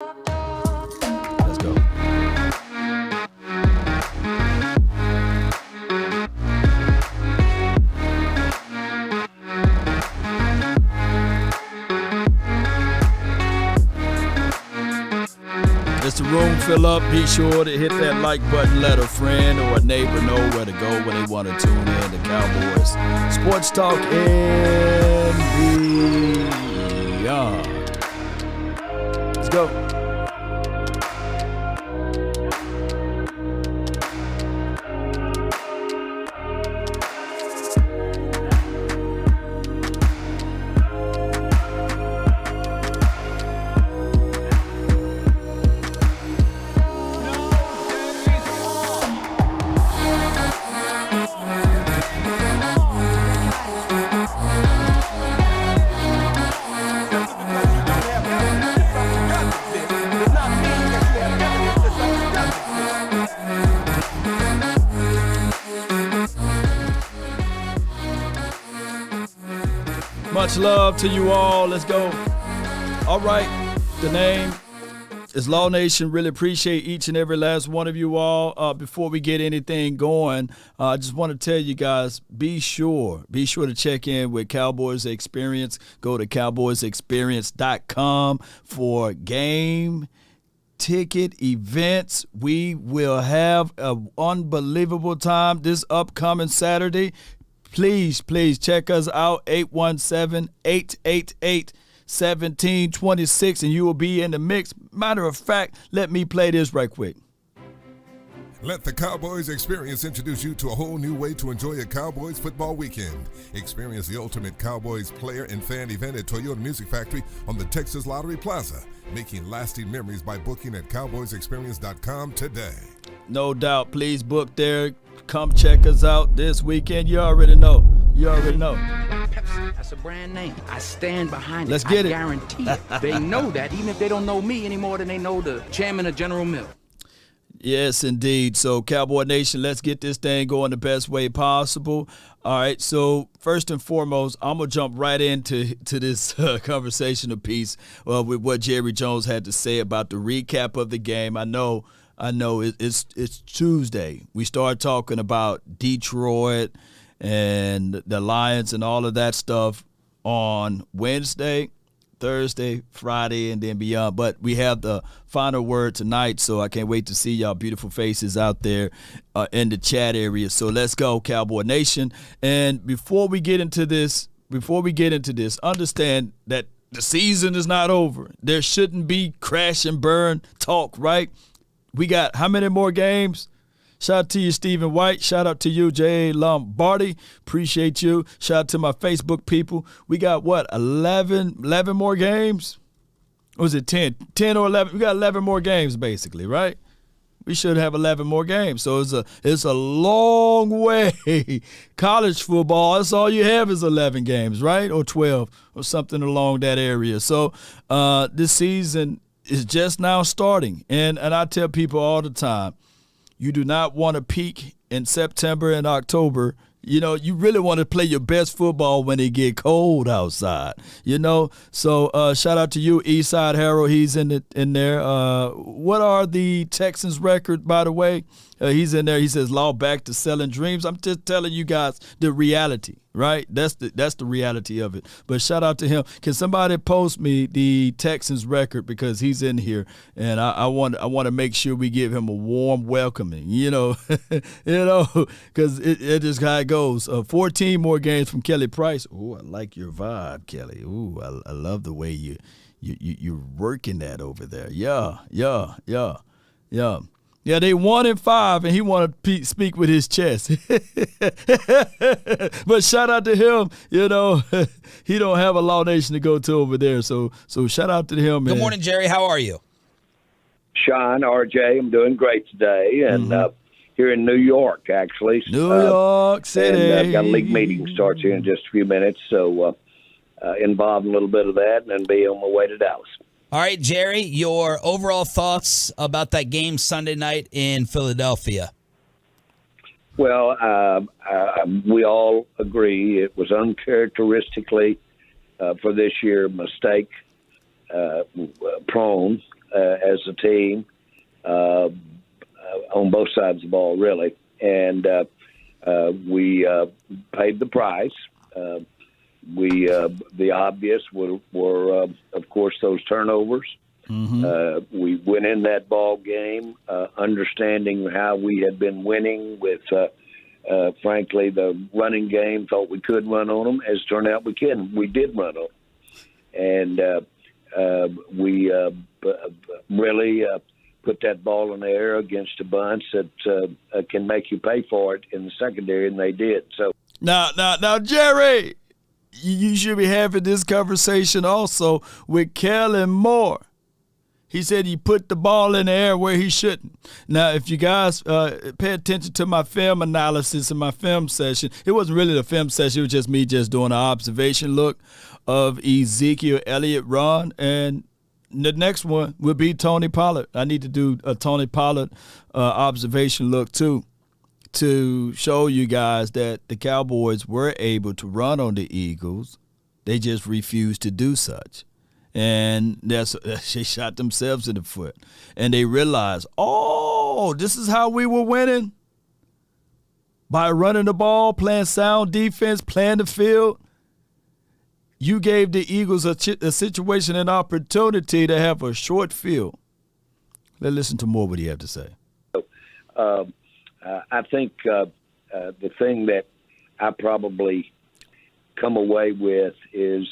Let's go. As the room fill up, be sure to hit that like button, let a friend or a neighbor know where to go when they want to tune in to Cowboys Sports Talk and beyond. Let's go. Much love to you all. Let's go. All right. The name is Law Nation. Really appreciate each and every last one of you all. Before we get anything going, I just want to tell you guys, be sure to check in with Cowboys Experience. Go to cowboysexperience.com for game ticket events. We will have an unbelievable time this upcoming Saturday. Please check us out, 817-888-1726, and you will be in the mix. Matter of fact, let me play this right quick. Let the Cowboys Experience introduce you to a whole new way to enjoy a Cowboys football weekend. Experience the ultimate Cowboys player and fan event at Toyota Music Factory on the Texas Lottery Plaza, making lasting memories by booking at cowboysexperience.com today. No doubt. Please book there. Come check us out this weekend. You already know. Pepsi, that's a brand name. I stand behind it. Let's get it. I guarantee it. They know that, even if they don't know me any more than they know the chairman of General Mills. Yes, indeed. So, Cowboy Nation, let's get this thing going the best way possible. All right, so first and foremost, I'm going to jump right into this conversational piece with what Jerry Jones had to say about the recap of the game. I know it's Tuesday. We start talking about Detroit and the Lions and all of that stuff on Wednesday, Thursday, Friday, and then beyond. But we have the final word tonight, so I can't wait to see y'all beautiful faces out there in the chat area. So let's go, Cowboy Nation. And before we get into this, understand that the season is not over. There shouldn't be crash and burn talk, right? We got how many more games? Shout out to you, Stephen White. Shout out to you, J.A. Lombardi. Appreciate you. Shout out to my Facebook people. We got, 11 more games? Or was it 10? 10 or 11? We got 11 more games, basically, right? We should have 11 more games. So it's a long way. College football, that's all you have is 11 games, right? Or 12 or something along that area. So this season is just now starting. And I tell people all the time, you do not want to peak in September and October. You know, you really want to play your best football when it get cold outside, you know. So shout out to you, Eastside Harold. He's in there. What are the Texans' record, by the way? He's in there. He says, "Law back to selling dreams." I'm just telling you guys the reality, right? That's the reality of it. But shout out to him. Can somebody post me the Texans' record, because he's in here, and I want to make sure we give him a warm welcoming. You know, because it just how it goes. 14 more games from Kelly Price. Ooh, I like your vibe, Kelly. Ooh, I love the way you're working that over there. Yeah. Yeah, they 1-5, and he want to speak with his chest. But shout out to him. You know, he don't have a Law Nation to go to over there. So shout out to him, man. Good morning, Jerry. How are you? Sean, RJ, I'm doing great today. And here in New York, actually. New York City. And I've got a league meeting starts here in just a few minutes. So involved in a little bit of that, and then be on my way to Dallas. All right, Jerry, your overall thoughts about that game Sunday night in Philadelphia? Well, we all agree it was uncharacteristically for this year mistake prone. as a team on both sides of the ball, really. And we paid the price. The obvious were of course, those turnovers. Mm-hmm. We went in that ball game understanding how we had been winning with, frankly, the running game. Thought we could run on them. As it turned out, we couldn't. We did run on them. And we really put that ball in the air against a bunch that can make you pay for it in the secondary, and they did. So now, Jerry, you should be having this conversation also with Kellen Moore. He said he put the ball in the air where he shouldn't. Now, if you guys pay attention to my film analysis in my film session, it wasn't really the film session. It was just me just doing an observation look of Ezekiel Elliott run. And the next one will be Tony Pollard. I need to do a Tony Pollard observation look, too, to show you guys that the Cowboys were able to run on the Eagles. They just refused to do such. And they shot themselves in the foot. And they realized, this is how we were winning? By running the ball, playing sound defense, playing the field. You gave the Eagles a situation, an opportunity to have a short field. Let's listen to more what he had to say. I think the thing that I probably come away with is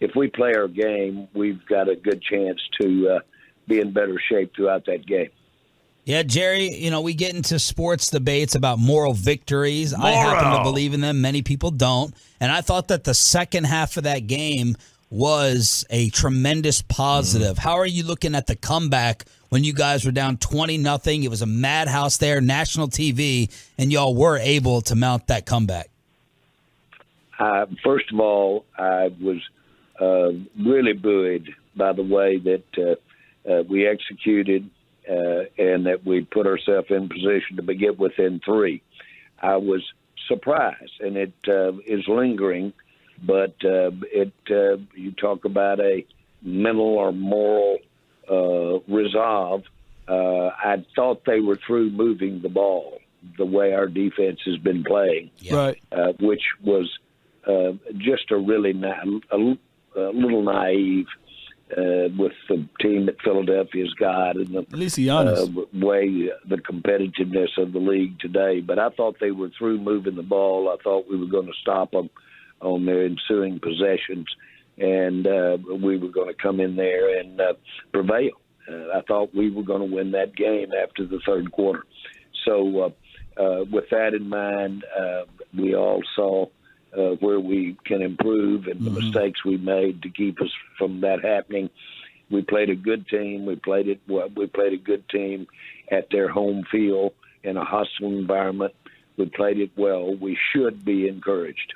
if we play our game, we've got a good chance to be in better shape throughout that game. Yeah, Jerry, we get into sports debates about moral victories. I happen to believe in them. Many people don't. And I thought that the second half of that game was a tremendous positive. How are you looking at the comeback when you guys were down 20-0? It was a madhouse there, national TV, and y'all were able to mount that comeback. First of all, I was really buoyed by the way that we executed and that we put ourselves in position to get within 3. I was surprised, and it is lingering, but you talk about a mental or moral resolve. I thought they were through moving the ball the way our defense has been playing, right? Which was just a really a little naive with the team that Philadelphia's got and the at least he honest. Way the competitiveness of the league today. But I thought they were through moving the ball. I thought we were going to stop them on their ensuing possessions, and we were going to come in there and prevail. I thought we were going to win that game after the third quarter. So with that in mind, we all saw where we can improve and the mistakes we made to keep us from that happening. We played a good team. We played a good team at their home field in a hostile environment. We played it well. We should be encouraged.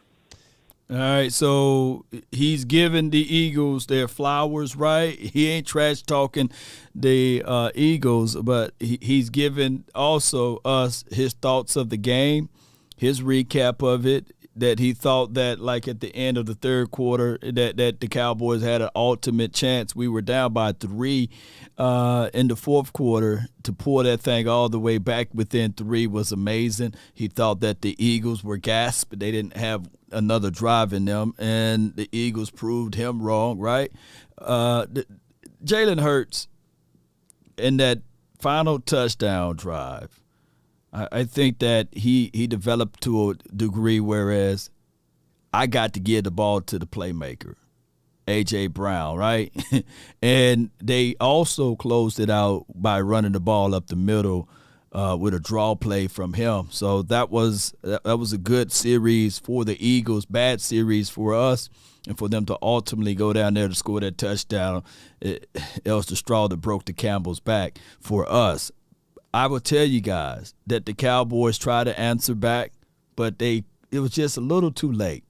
All right, so he's giving the Eagles their flowers, right? He ain't trash talking the Eagles, but he's giving also us his thoughts of the game, his recap of it, that he thought that, like, at the end of the third quarter, that the Cowboys had an ultimate chance. We were down by 3 in the fourth quarter. To pull that thing all the way back within 3 was amazing. He thought that the Eagles were gassed, but they didn't have another drive in them, and the Eagles proved him wrong, right? Jalen Hurts in that final touchdown drive, I think that he developed to a degree, whereas I got to give the ball to the playmaker, A.J. Brown, right? And they also closed it out by running the ball up the middle with a draw play from him. So that was a good series for the Eagles, bad series for us, and for them to ultimately go down there to score that touchdown, it was the straw that broke the camel's back for us. I will tell you guys that the Cowboys tried to answer back, but it was just a little too late,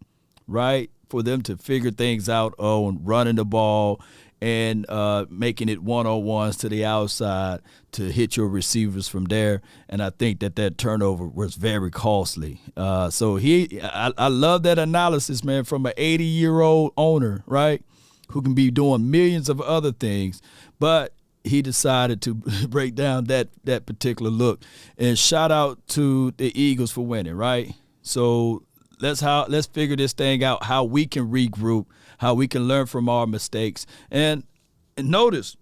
right, for them to figure things out on running the ball and making it one-on-ones to the outside to hit your receivers from there. And I think that turnover was very costly. So I love that analysis, man, from an 80-year-old owner, right, who can be doing millions of other things. But he decided to break down that particular look. And shout out to the Eagles for winning, right? So let's figure this thing out, how we can regroup, how we can learn from our mistakes. And notice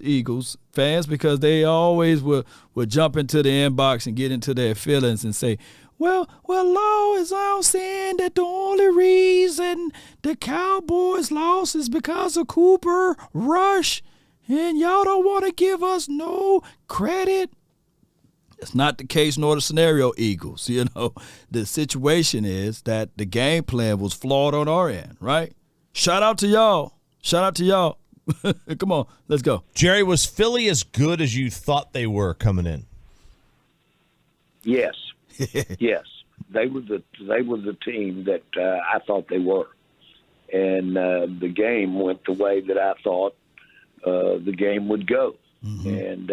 Eagles fans, because they always will jump into the inbox and get into their feelings and say, well, Law is all saying that the only reason the Cowboys lost is because of Cooper Rush, and y'all don't want to give us no credit. It's not the case nor the scenario, Eagles. You know, the situation is that the game plan was flawed on our end, right? Shout out to y'all. Come on, let's go. Jerry, was Philly as good as you thought they were coming in? Yes. Yes. They were the team that I thought they were. And the game went the way that I thought the game would go. Mm-hmm. And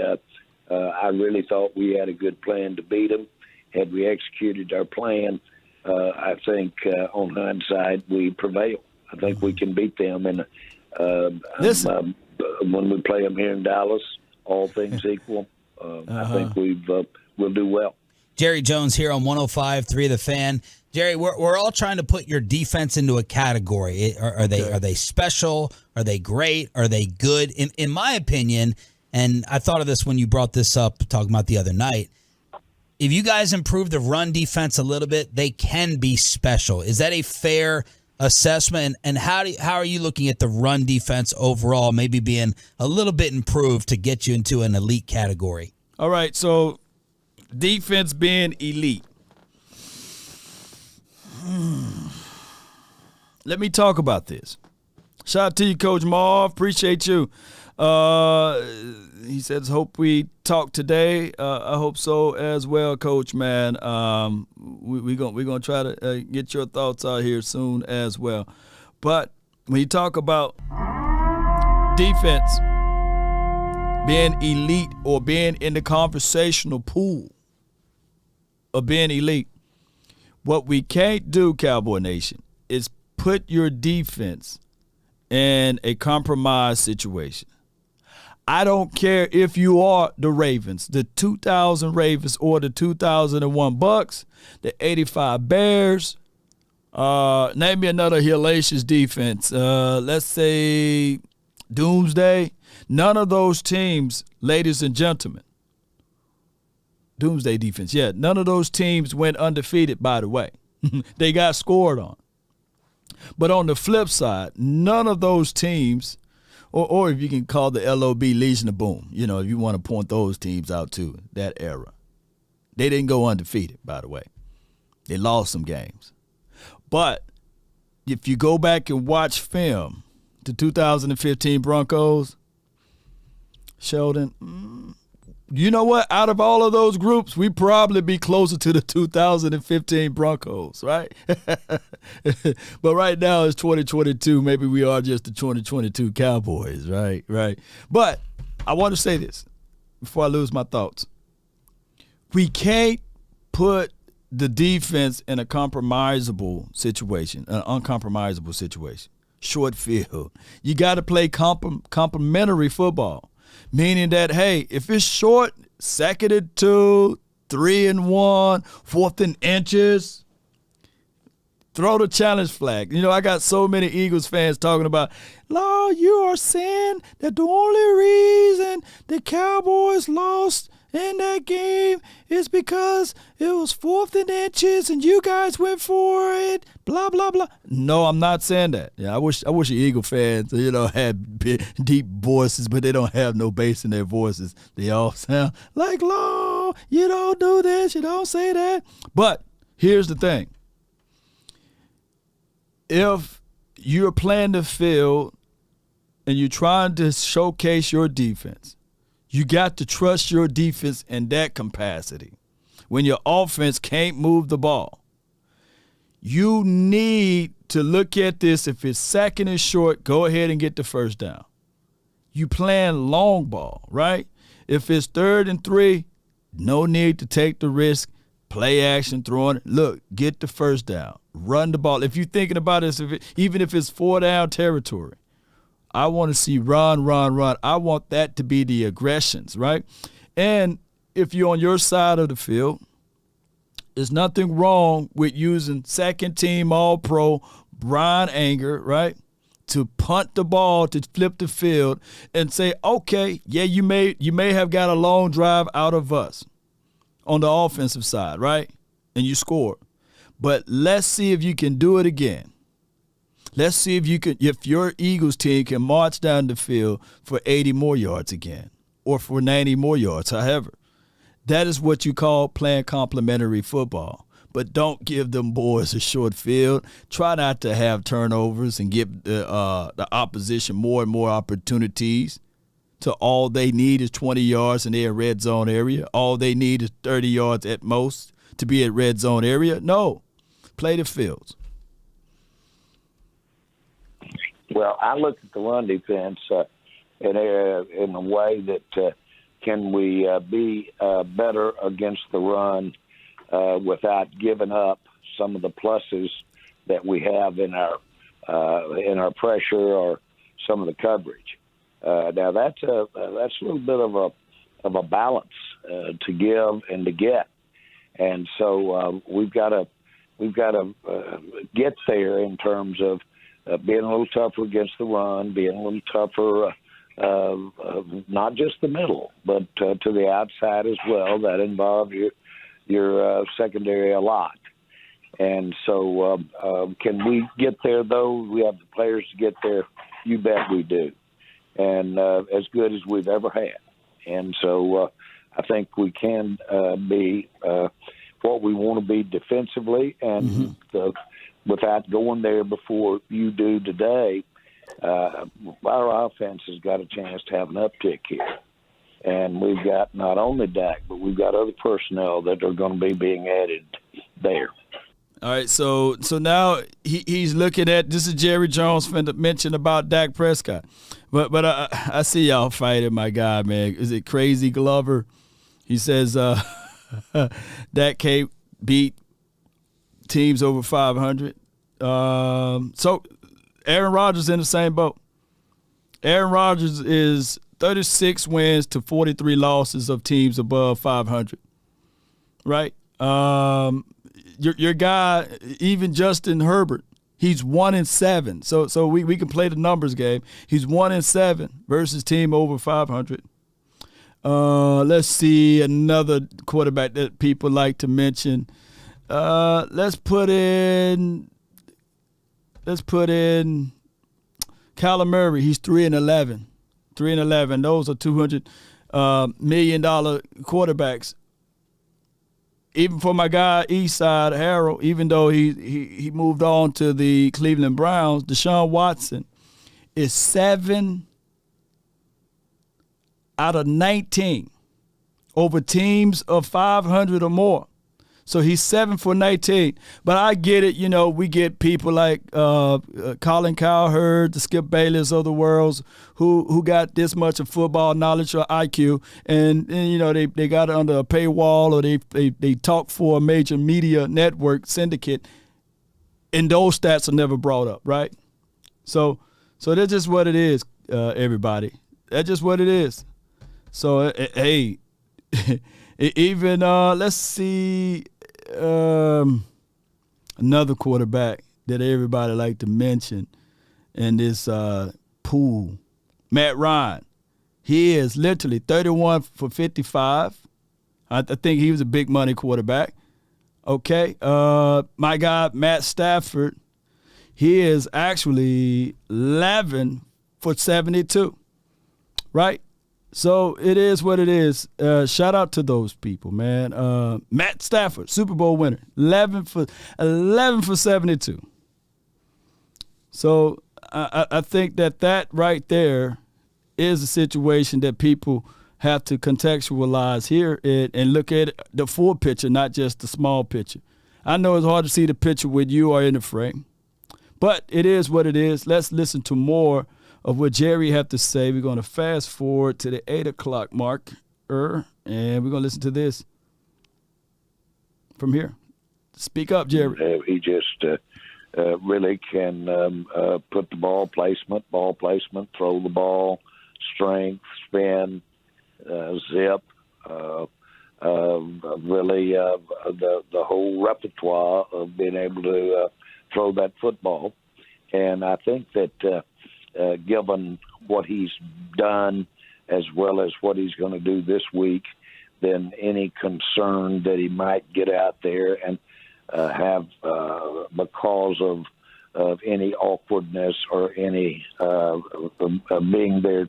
I really thought we had a good plan to beat them. Had we executed our plan, I think on hindsight we prevailed. I think we can beat them. And when we play them here in Dallas, all things equal, I think we'll do well. Jerry Jones here on 105.3 The Fan. Jerry, we're all trying to put your defense into a category. Are they special? Are they great? Are they good? In my opinion, and I thought of this when you brought this up, talking about the other night, if you guys improve the run defense a little bit, they can be special. Is that a fair assessment? And how are you looking at the run defense overall, maybe being a little bit improved to get you into an elite category? All right, so defense being elite. Let me talk about this. Shout out to you, Coach Marv. Appreciate you. He says, hope we talk today. I hope so as well, Coach, man. We're gonna try to get your thoughts out here soon as well. But when you talk about defense being elite or being in the conversational pool of being elite, what we can't do, Cowboy Nation, is put your defense in a compromised situation. I don't care if you are the Ravens, the 2000 Ravens or the 2001 Bucks, the 85 Bears. Name me another hellacious defense. Let's say Doomsday. None of those teams, ladies and gentlemen, Doomsday defense, yeah, none of those teams went undefeated, by the way. They got scored on. But on the flip side, none of those teams, or if you can call the LOB Legion of Boom, you know, if you want to point those teams out too, that era, they didn't go undefeated, by the way. They lost some games. But if you go back and watch film, the 2015 Broncos, Sheldon, you know what? Out of all of those groups, we probably be closer to the 2015 Broncos, right? But right now it's 2022. Maybe we are just the 2022 Cowboys, right? Right. But I want to say this before I lose my thoughts. We can't put the defense in a compromisable situation, an uncompromisable situation. Short field. You got to play complementary football. Meaning that, hey, if it's short, 2nd and 2, 3 and 1, 4th and inches, throw the challenge flag. You know, I got so many Eagles fans talking about, Law, you are saying that the only reason the Cowboys lost in that game is because it was 4th and inches and you guys went for it, blah, blah, blah. No, I'm not saying that. Yeah, I wish the Eagle fans, you know, had deep voices, but they don't have no bass in their voices. They all sound like, Law, you don't do this, you don't say that. But here's the thing. If you're playing the field and you're trying to showcase your defense, you got to trust your defense in that capacity. When your offense can't move the ball, you need to look at this. If it's 2nd and short, go ahead and get the first down. You playing long ball, right? If it's 3rd and 3, no need to take the risk. Play action, throwing it. Look, get the first down. Run the ball. If you're thinking about this, even if it's 4 down territory, I want to see run, run, run. I want that to be the aggressions, right? And if you're on your side of the field, there's nothing wrong with using second-team All-Pro Brian Anger, right, to punt the ball, to flip the field and say, okay, yeah, you may have got a long drive out of us on the offensive side, right, and you scored. But let's see if you can do it again. Let's see if your Eagles team can march down the field for 80 more yards again or for 90 more yards, however. That is what you call playing complementary football. But don't give them boys a short field. Try not to have turnovers and give the opposition more and more opportunities. To all they need is 20 yards in their red zone area. All they need is 30 yards at most to be at red zone area. No, play the fields. Well, I look at the run defense in a way that can we be better against the run without giving up some of the pluses that we have in our pressure or some of the coverage. Now that's a little bit of a balance to give and to get, and so we've got to get there in terms of being a little tougher against the run, being a little tougher, not just the middle, but to the outside as well. That involves your secondary a lot. And so can we get there, though? We have the players to get there. You bet we do. And as good as we've ever had. And so I think we can be what we want to be defensively, and without going there before you do today, our offense has got a chance to have an uptick here. And we've got not only Dak, but we've got other personnel that are going to be being added there. All right, so now he's looking at – this is Jerry Jones mentioned about Dak Prescott. But I see y'all fighting my guy, man. Is it Crazy Glover? He says Dak can't beat teams over 500. So Aaron Rodgers in the same boat. Aaron Rodgers is 36 wins to 43 losses of teams above 500. Right? Your guy, even Justin Herbert, he's 1-7. So we can play the numbers game. He's 1-7 versus team over 500. Let's see another quarterback that people like to mention. Let's put in Kyler Murray. He's 3-11. 3-11. Those are $200 million quarterbacks. Even for my guy Eastside Harold, even though he moved on to the Cleveland Browns, Deshaun Watson is 7 out of 19 over teams of 500 or more. So he's 7 for 19. But I get it. You know, we get people like Colin Cowherd, the Skip Bayless of the world, who got this much of football knowledge or IQ, and you know, they got it under a paywall, or they talk for a major media network syndicate, and those stats are never brought up, right? So that's just what it is, everybody. That's just what it is. So, hey, even let's see another quarterback that everybody like to mention in this pool, Matt Ryan. He is literally 31 for 55. I think he was a big money quarterback. Okay, my guy Matt Stafford, he is actually 11 for 72. Right? So it is what it is. Shout out to those people, man. Matt Stafford, Super Bowl winner, 11 for 72. So I think that right there is a situation that people have to contextualize here and look at the full picture, not just the small picture. I know it's hard to see the picture when you are in the frame, but it is what it is. Let's listen to more of what Jerry had to say. We're going to fast forward to the 8 o'clock mark, and we're going to listen to this from here. Speak up, Jerry. He just really can put the ball placement, throw the ball, strength, spin, zip, really the whole repertoire of being able to throw that football. And I think that given what he's done as well as what he's going to do this week, then any concern that he might get out there and have because of any awkwardness or any being there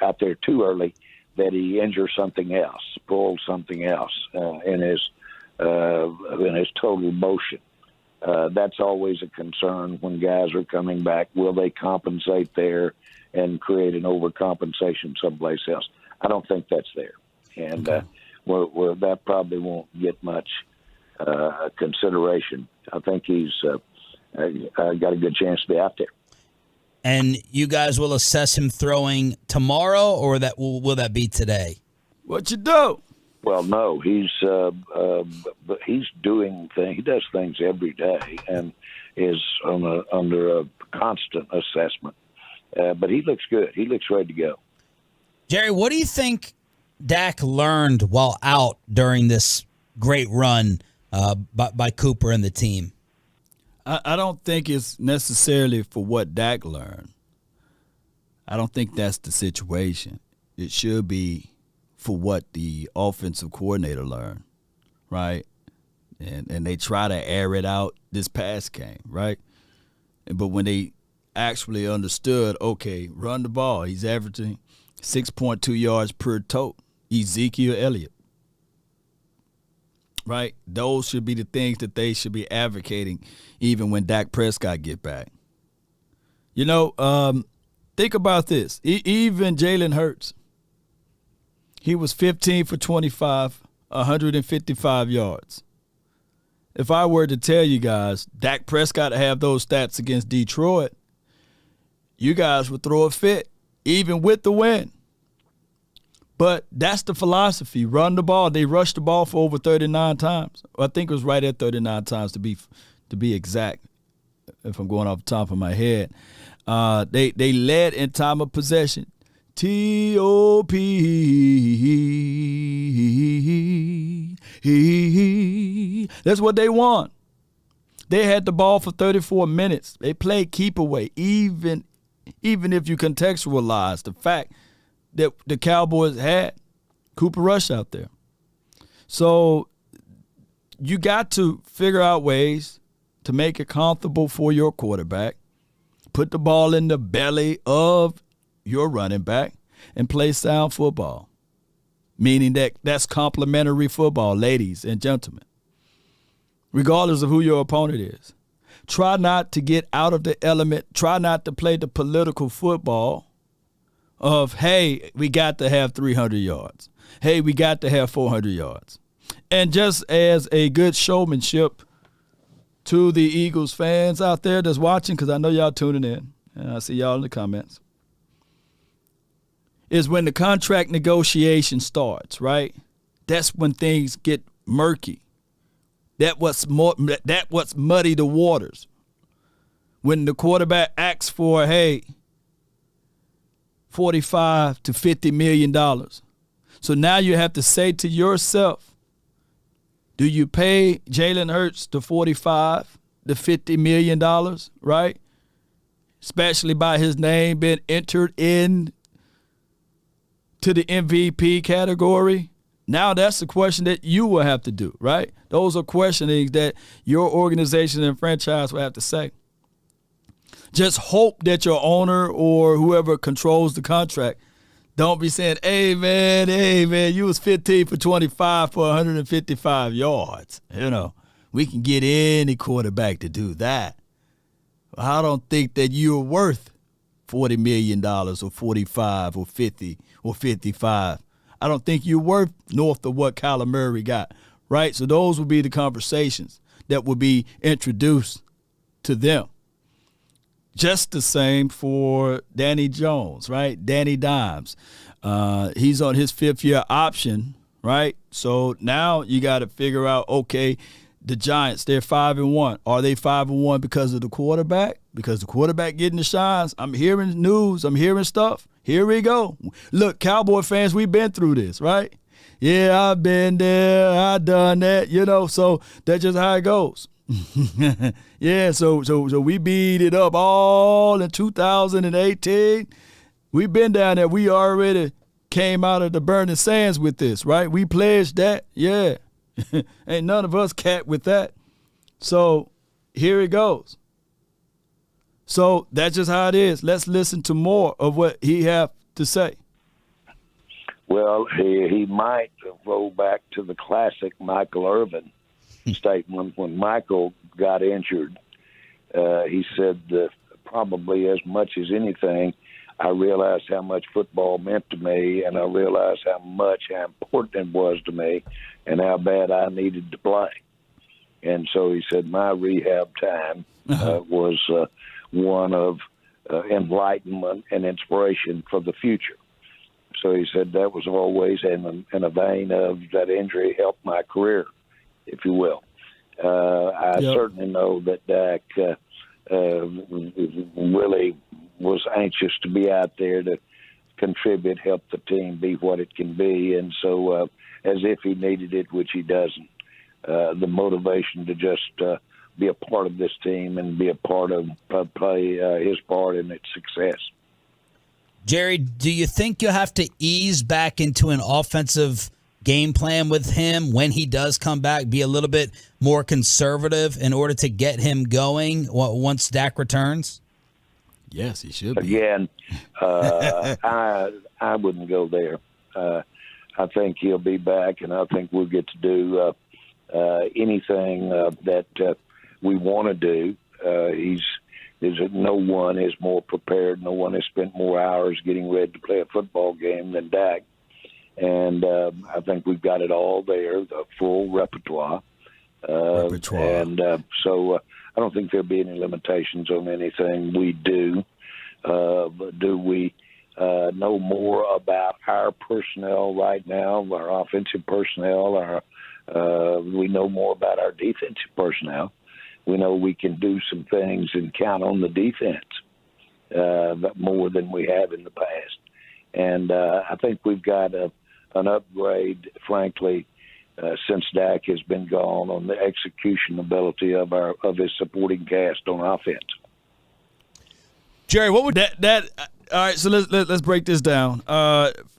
out there too early, that he injures something else, pulls something else in his total motion. That's always a concern when guys are coming back. Will they compensate there and create an overcompensation someplace else? I don't think that's there. And that probably won't get much consideration. I think he's got a good chance to be out there. And you guys will assess him throwing tomorrow, or will that be today? What you do? Well, no, he's doing things. He does things every day and is under a constant assessment. But he looks good. He looks ready to go. Jerry, what do you think Dak learned while out during this great run by Cooper and the team? I don't think it's necessarily for what Dak learned. I don't think that's the situation. It should be for what the offensive coordinator learned, right? And they try to air it out this past game, right? But when they actually understood, okay, run the ball, he's averaging 6.2 yards per tote. Ezekiel Elliott. Right? Those should be the things that they should be advocating even when Dak Prescott get back. You know, think about this. Even Jalen Hurts, he was 15 for 25, 155 yards. If I were to tell you guys Dak Prescott have those stats against Detroit, you guys would throw a fit, even with the win. But that's the philosophy. Run the ball. They rushed the ball for over 39 times. I think it was right at 39 times to be exact, if I'm going off the top of my head. They led in time of possession. TOP. That's what they want. They had the ball for 34 minutes. They played keep away, even if you contextualize the fact that the Cowboys had Cooper Rush out there. So you got to figure out ways to make it comfortable for your quarterback, put the ball in the belly of your running back, and play sound football, meaning that's complimentary football, ladies and gentlemen, regardless of who your opponent is. Try not to get out of the element. Try not to play the political football of, hey, we got to have 300 yards. Hey, we got to have 400 yards. And just as a good showmanship to the Eagles fans out there that's watching, because I know y'all tuning in, and I see y'all in the comments, is when the contract negotiation starts, right? That's when things get murky. That's what's muddy the waters. When the quarterback asks for, hey, $45 to $50 million. So now you have to say to yourself, do you pay Jalen Hurts the $45 to $50 million, right? Especially by his name being entered in to the MVP category. Now that's the question that you will have to do, right? Those are questionings that your organization and franchise will have to say. Just hope that your owner or whoever controls the contract don't be saying, hey, man, you was 15 for 25 for 155 yards. You know, we can get any quarterback to do that. I don't think that you're worth $40 million or 45 or 50 or 55. I don't think you're worth north of what Kyler Murray got, right? So those would be the conversations that would be introduced to them. Just the same for Danny Jones, right? Danny Dimes. He's on his 5th-year option, right? So now you got to figure out, okay, The Giants, they're 5-1. Are they 5-1 because of the quarterback? Because the quarterback getting the shines? I'm hearing news. I'm hearing stuff. Here we go. Look, Cowboy fans, we've been through this, right? Yeah, I've been there. I've done that. So that's just how it goes. Yeah, so we beat it up all in 2018. We've been down there. We already came out of the burning sands with this, right? We pledged that. Yeah. Ain't none of us cat with that. So here it goes. So that's just how it is. Let's listen to more of what he have to say. Well, he might roll back to the classic Michael Irvin statement when Michael got injured. He said that probably as much as anything, I realized how much football meant to me, and I realized how important it was to me, and how bad I needed to play. And so he said my rehab time was one of enlightenment and inspiration for the future. So he said that was always in a vein of that injury helped my career, if you will. I certainly know that Dak really was anxious to be out there to contribute, help the team be what it can be. And so as if he needed it, which he doesn't, the motivation to just be a part of this team and be a part of play his part in its success. Jerry, do you think you'll have to ease back into an offensive game plan with him when he does come back, be a little bit more conservative in order to get him going once Dak returns? Yes, he should be. Again, I wouldn't go there. I think he'll be back, and I think we'll get to do anything that we want to do. No one is more prepared. No one has spent more hours getting ready to play a football game than Dak. And I think we've got it all there, the full repertoire. And so I don't think there'll be any limitations on anything we do. But do we know more about our personnel right now, our offensive personnel? We know more about our defensive personnel. We know we can do some things and count on the defense more than we have in the past. And I think we've got an upgrade, frankly, since Dak has been gone on the execution ability of his supporting cast on offense. Jerry, what would that all right, so let's break this down.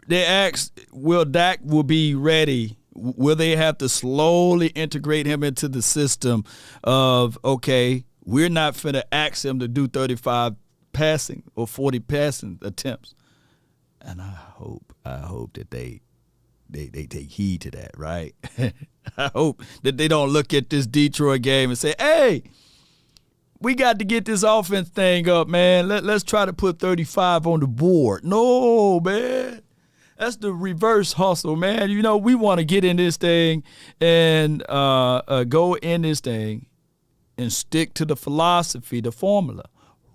They asked, will Dak be ready? Will they have to slowly integrate him into the system of, okay, we're not finna ask him to do 35 passing or 40 passing attempts? And I hope that they take heed to that, right? I hope that they don't look at this Detroit game and say, hey, we got to get this offense thing up, man. Let's try to put 35 on the board. No, man. That's the reverse hustle, man. We want to get in this thing and go in this thing and stick to the philosophy, the formula.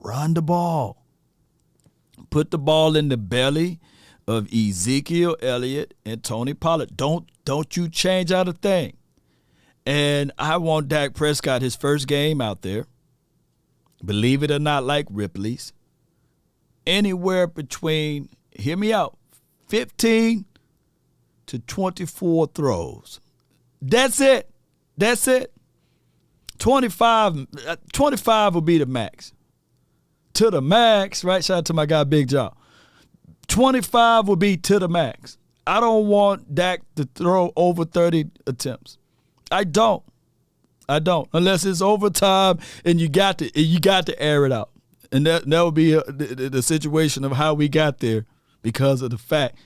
Run the ball. Put the ball in the belly of Ezekiel Elliott and Tony Pollard. Don't you change out a thing. And I want Dak Prescott, his first game out there, believe it or not, like Ripley's, anywhere between, hear me out, 15 to 24 throws. That's it. 25 will be the max. To the max, right? Shout out to my guy Big Jaw. 25 will be to the max. I don't want Dak to throw over 30 attempts. I don't. Unless it's overtime and you got to air it out. And that will be the situation of how we got there because of the fact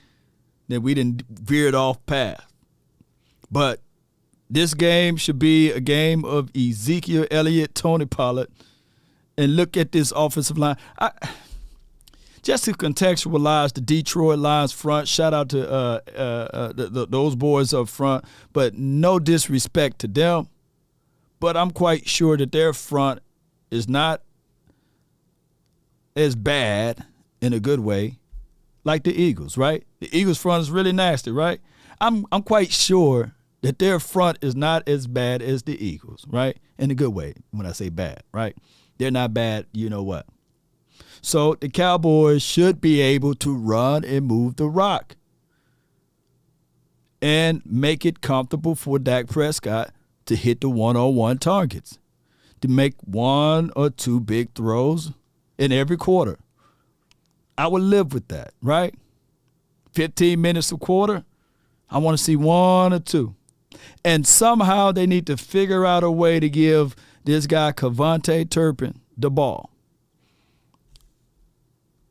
that we didn't veer it off path. But this game should be a game of Ezekiel Elliott, Tony Pollard, and look at this offensive line. Just to contextualize the Detroit Lions front, shout out to those boys up front, but no disrespect to them. But I'm quite sure that their front is not as bad in a good way like the Eagles, right? The Eagles front is really nasty, right? I'm quite sure that their front is not as bad as the Eagles, right? In a good way when I say bad, right? They're not bad, you know what? So the Cowboys should be able to run and move the rock and make it comfortable for Dak Prescott to hit the one-on-one targets, to make one or two big throws in every quarter. I would live with that, right? 15 minutes a quarter, I want to see one or two. And somehow they need to figure out a way to give this guy Kevontae Turpin the ball.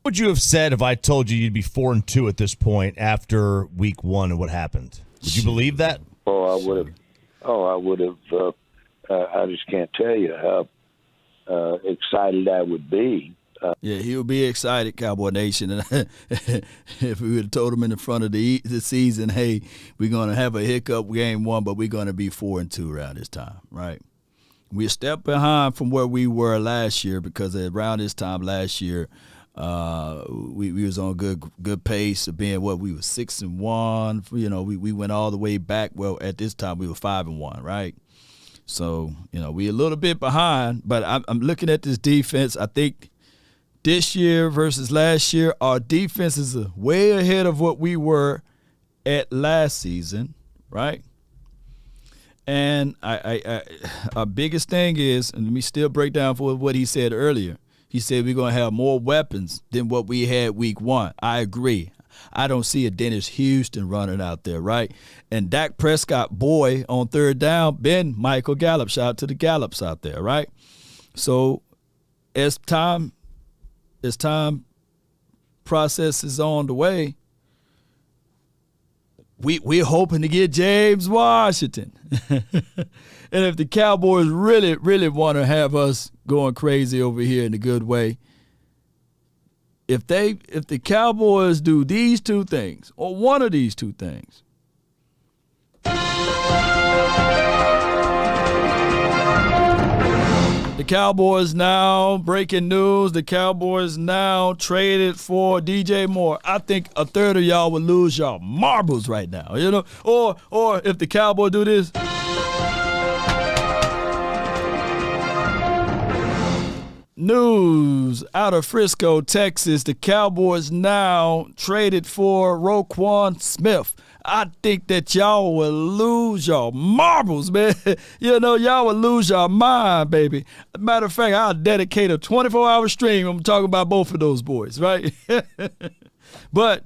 What would you have said if I told you you'd be 4-2 at this point after week 1 and what happened? Would you believe that? I would have. I just can't tell you how excited I would be. Yeah, he'll be excited, Cowboy Nation. If we would have told him in the front of the season, hey, we're going to have a hiccup game 1, but we're going to be 4-2 around this time, right? We're a step behind from where we were last year because around this time last year, we was on good pace of being we were 6-1. You know, we went all the way back. Well, at this time we were 5-1, right? So we a little bit behind. But I'm looking at this defense. I think this year versus last year, our defense is way ahead of what we were at last season, right? And our biggest thing is, and let me still break down for what he said earlier. He said we're going to have more weapons than what we had week 1. I agree. I don't see a Dennis Houston running out there, right? And Dak Prescott, boy, on third down, been Michael Gallup. Shout out to the Gallups out there, right? So as time processes on the way, we're hoping to get James Washington. And if the Cowboys really, really want to have us going crazy over here in a good way, if the Cowboys do these two things, or one of these two things, the Cowboys now, breaking news, the Cowboys now traded for DJ Moore. I think a third of y'all would lose y'all marbles right now, or if the Cowboys do this. News out of Frisco, Texas. The Cowboys now traded for Roquan Smith. I think that y'all will lose y'all marbles, man. Y'all will lose y'all mind, baby. Matter of fact, I'll dedicate a 24-hour stream. I'm talking about both of those boys, right? But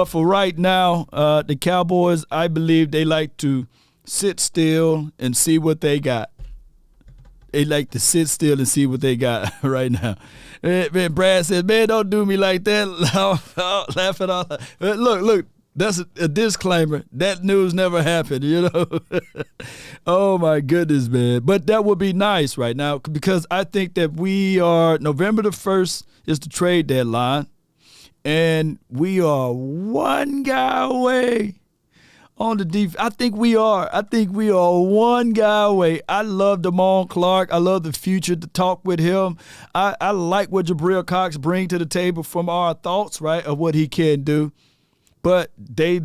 for right now, the Cowboys, I believe they like to sit still and see what they got. They like to sit still and see what they got right now. Man, Brad says, man, don't do me like that. Laughing all. Look, that's a disclaimer. That news never happened, Oh, my goodness, man. But that would be nice right now because I think that we are – November the 1st is the trade deadline, and we are one guy away on the defense. I think we are one guy away. I love Damone Clark. I love the future to talk with him. I like what Jabril Cox bring to the table from our thoughts, right, of what he can do. But they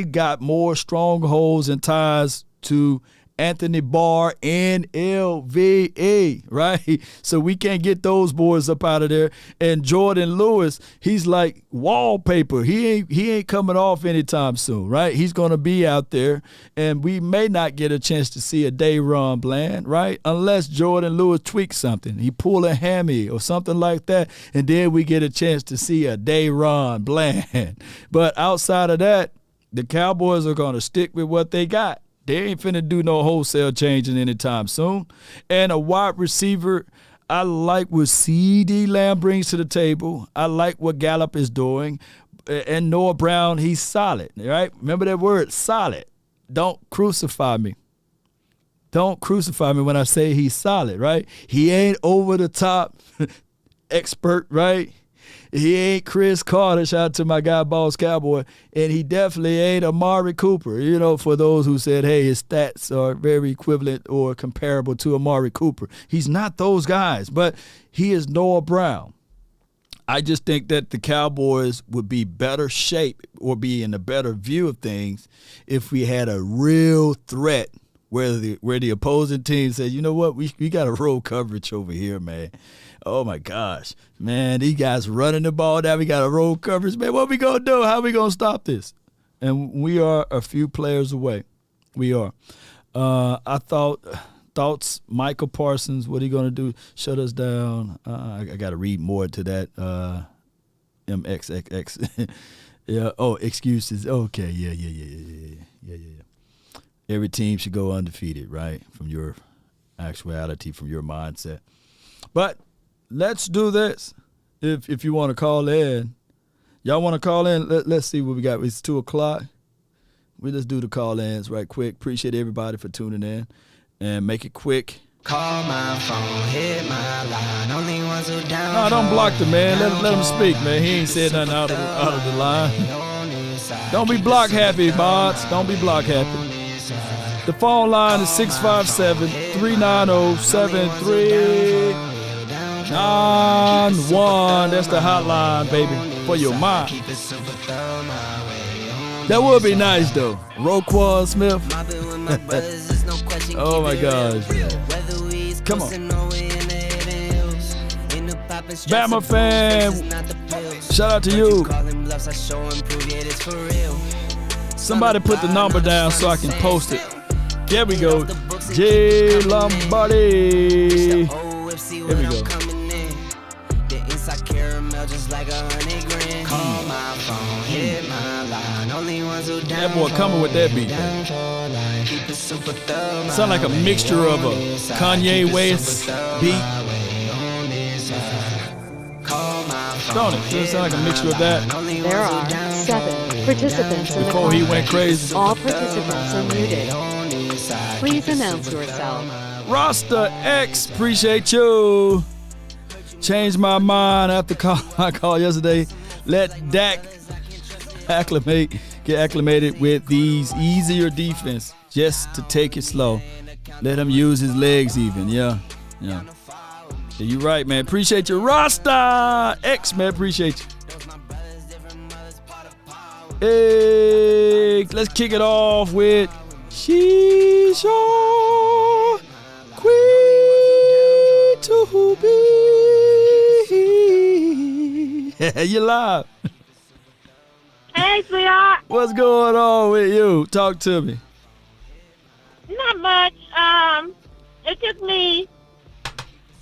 got more strongholds and ties to Anthony Barr and LVE, right? So we can't get those boys up out of there. And Jordan Lewis, he's like wallpaper. He ain't coming off anytime soon, right? He's going to be out there, and we may not get a chance to see a Dayron Bland, right? Unless Jordan Lewis tweaks something. He pull a hammy or something like that, and then we get a chance to see a Dayron Bland. But outside of that, the Cowboys are going to stick with what they got. They ain't finna do no wholesale changing anytime soon. And a wide receiver, I like what CeeDee Lamb brings to the table. I like what Gallup is doing. And Noah Brown, he's solid, right? Remember that word, solid. Don't crucify me. Don't crucify me when I say he's solid, right? He ain't over the top expert, right? He ain't Chris Carter, shout out to my guy, Boss Cowboy, and he definitely ain't Amari Cooper, for those who said, hey, his stats are very equivalent or comparable to Amari Cooper. He's not those guys, but he is Noah Brown. I just think that the Cowboys would be better shape or be in a better view of things if we had a real threat where the opposing team said, you know what, we got a roll coverage over here, man. Oh, my gosh. Man, these guys running the ball down. We got a roll coverage. Man, what we going to do? How we going to stop this? And we are a few players away. We are. Thoughts, Michael Parsons, what are you going to do? Shut us down. I got to read more to that. MXXX. Yeah. Oh, excuses. Okay. Yeah. Every team should go undefeated, right? From your actuality, from your mindset. But let's do this. If you want to call in. Y'all want to call in? Let's see what we got. It's 2:00. We just do the call-ins right quick. Appreciate everybody for tuning in. And make it quick. Call my phone, hit my line. Only ones who down. No, don't block the man. Let him speak, man. He ain't said nothing out of the line. Don't be block happy, bots. Don't be block happy. The phone line is 657-390-7391. That's the hotline, baby, for your mind. That would be nice, though. Roquan Smith. Oh, my gosh. Come on. Bama fan, shout out to you. Somebody put the number down so I can post it. There we go. J. Lombardi. Here we go. That boy coming with that beat. Sound like a mixture of a Kanye West beat. Don't it? Does it sound like a mixture of that? There are 7 participants in the Before he went crazy. All participants are muted. Please announce yourself. Rasta X, appreciate you. Changed my mind after my call yesterday. Let Dak get acclimated with these easier defense just to take it slow. Let him use his legs even. Yeah. You're right, man. Appreciate you. Rasta X, man. Appreciate you. Hey, let's kick it off with Shisha Queen to be. You live. Hey, sweetheart. What's going on with you? Talk to me. Not much. It took me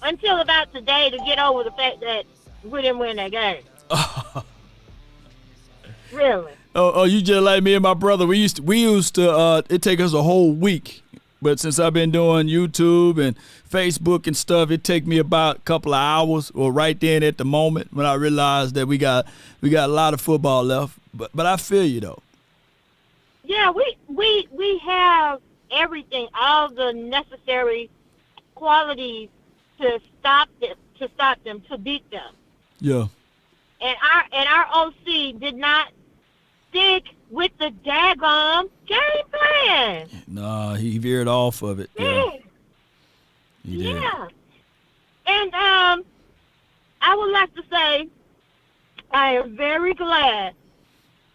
until about today to get over the fact that we didn't win that game. Really? Oh, you just like me and my brother. We used to. It take us a whole week, but since I've been doing YouTube and Facebook and stuff, it take me about a couple of hours, or right then at the moment when I realized that we got a lot of football left. But I feel you though. Yeah, we have everything, all the necessary qualities to stop them, to beat them. Yeah. And our OC did not stick with the daggone game plan. Nah, he veered off of it. Yeah. He did. Yeah. And I would like to say I am very glad